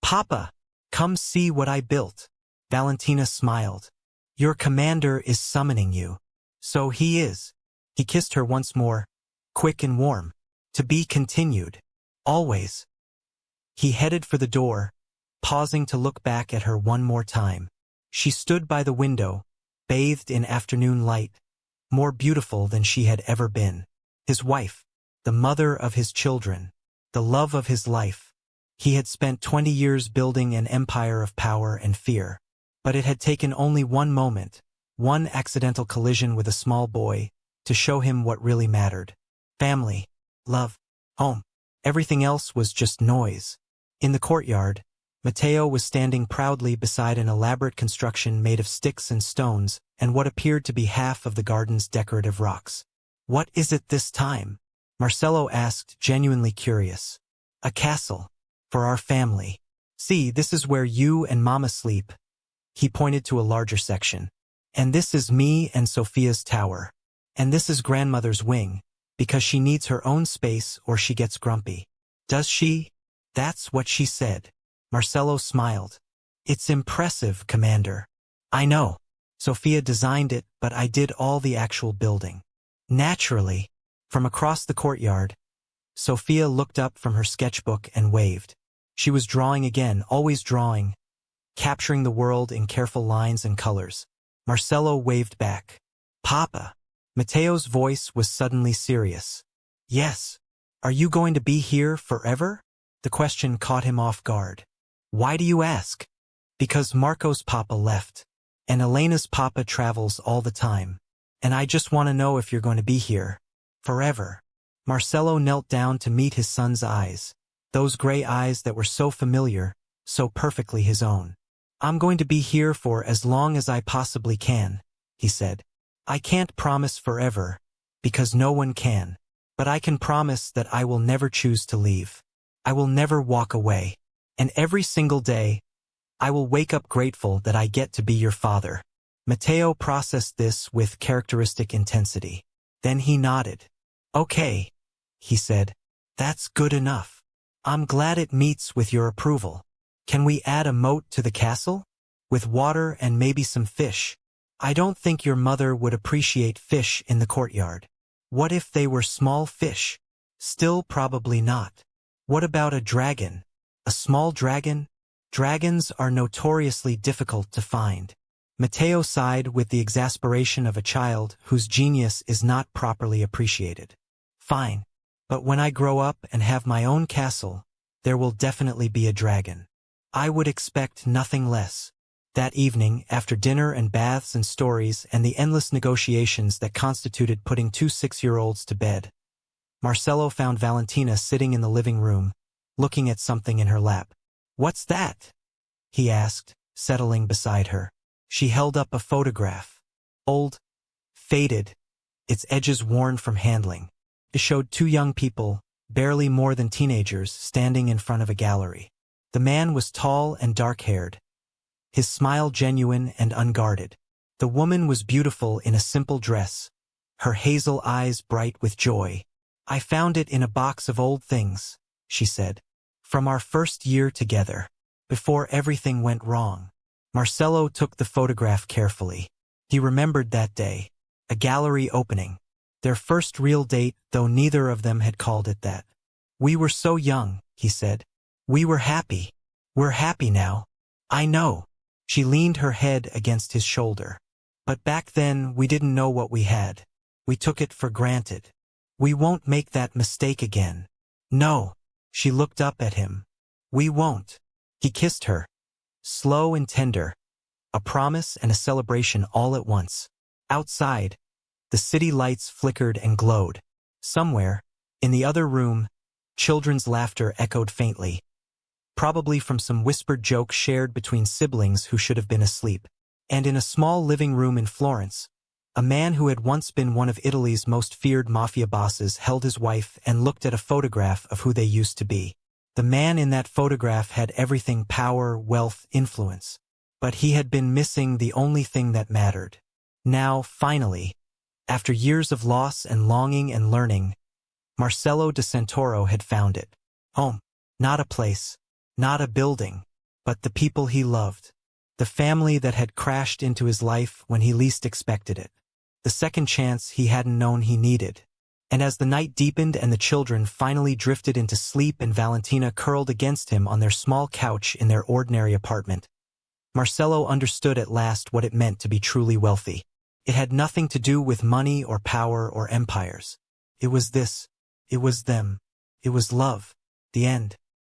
"Papa, come see what I built." Valentina smiled. "Your commander is summoning you." "So he is." He kissed her once more, quick and warm. "To be continued. Always." He headed for the door, pausing to look back at her one more time. She stood by the window, bathed in afternoon light, more beautiful than she had ever been. His wife, the mother of his children, the love of his life. He had spent 20 years building an empire of power and fear. But it had taken only one moment, one accidental collision with a small boy, to show him what really mattered. Family, love, home. Everything else was just noise. In the courtyard, Mateo was standing proudly beside an elaborate construction made of sticks and stones and what appeared to be half of the garden's decorative rocks. "What is it this time?" Marcelo asked, genuinely curious. "A castle. For our family. See, this is where you and Mama sleep." He pointed to a larger section. "And this is me and Sophia's tower. And this is grandmother's wing, because she needs her own space or she gets grumpy." "Does she?" "That's what she said." Marcelo smiled. "It's impressive, Commander." "I know. Sophia designed it, but I did all the actual building." "Naturally." From across the courtyard, Sophia looked up from her sketchbook and waved. She was drawing again, always drawing, capturing the world in careful lines and colors. Marcelo waved back. "Papa." Mateo's voice was suddenly serious. "Yes. Are you going to be here forever?" The question caught him off guard. Why do you ask? Because Marco's papa left. And Elena's papa travels all the time. And I just want to know if you're going to be here. Forever. Marcelo knelt down to meet his son's eyes. Those gray eyes that were so familiar, so perfectly his own. I'm going to be here for as long as I possibly can, he said. I can't promise forever, because no one can. But I can promise that I will never choose to leave. I will never walk away. And every single day, I will wake up grateful that I get to be your father. Mateo processed this with characteristic intensity. Then he nodded. Okay, he said. That's good enough. I'm glad it meets with your approval. Can we add a moat to the castle? With water and maybe some fish. I don't think your mother would appreciate fish in the courtyard. What if they were small fish? Still probably not. What about a dragon? A small dragon? Dragons are notoriously difficult to find. Mateo sighed with the exasperation of a child whose genius is not properly appreciated. Fine. But when I grow up and have my own castle, there will definitely be a dragon. I would expect nothing less. That evening, after dinner and baths and stories and the endless negotiations that constituted putting two 6-year-olds to bed, Marcelo found Valentina sitting in the living room, looking at something in her lap. What's that? He asked, settling beside her. She held up a photograph. Old, faded, its edges worn from handling. It showed two young people, barely more than teenagers, standing in front of a gallery. The man was tall and dark-haired, his smile genuine and unguarded. The woman was beautiful in a simple dress, her hazel eyes bright with joy. I found it in a box of old things, she said. From our first year together, before everything went wrong. Marcelo took the photograph carefully. He remembered that day, a gallery opening. Their first real date, though neither of them had called it that. We were so young, he said. We were happy. We're happy now. I know. She leaned her head against his shoulder. But back then we didn't know what we had. We took it for granted. We won't make that mistake again. No. She looked up at him. We won't. He kissed her. Slow and tender. A promise and a celebration all at once. Outside, the city lights flickered and glowed. Somewhere, in the other room, children's laughter echoed faintly. Probably from some whispered joke shared between siblings who should have been asleep. And in a small living room in Florence, a man who had once been one of Italy's most feared mafia bosses held his wife and looked at a photograph of who they used to be. The man in that photograph had everything: power, wealth, influence. But he had been missing the only thing that mattered. Now, finally, after years of loss and longing and learning, Marcelo de Santoro had found it. Home. Not a place, not a building, but the people he loved. The family that had crashed into his life when he least expected it. The second chance he hadn't known he needed. And as the night deepened and the children finally drifted into sleep and Valentina curled against him on their small couch in their ordinary apartment, Marcelo understood at last what it meant to be truly wealthy. It had nothing to do with money or power or empires. It was this. It was them. It was love. The end.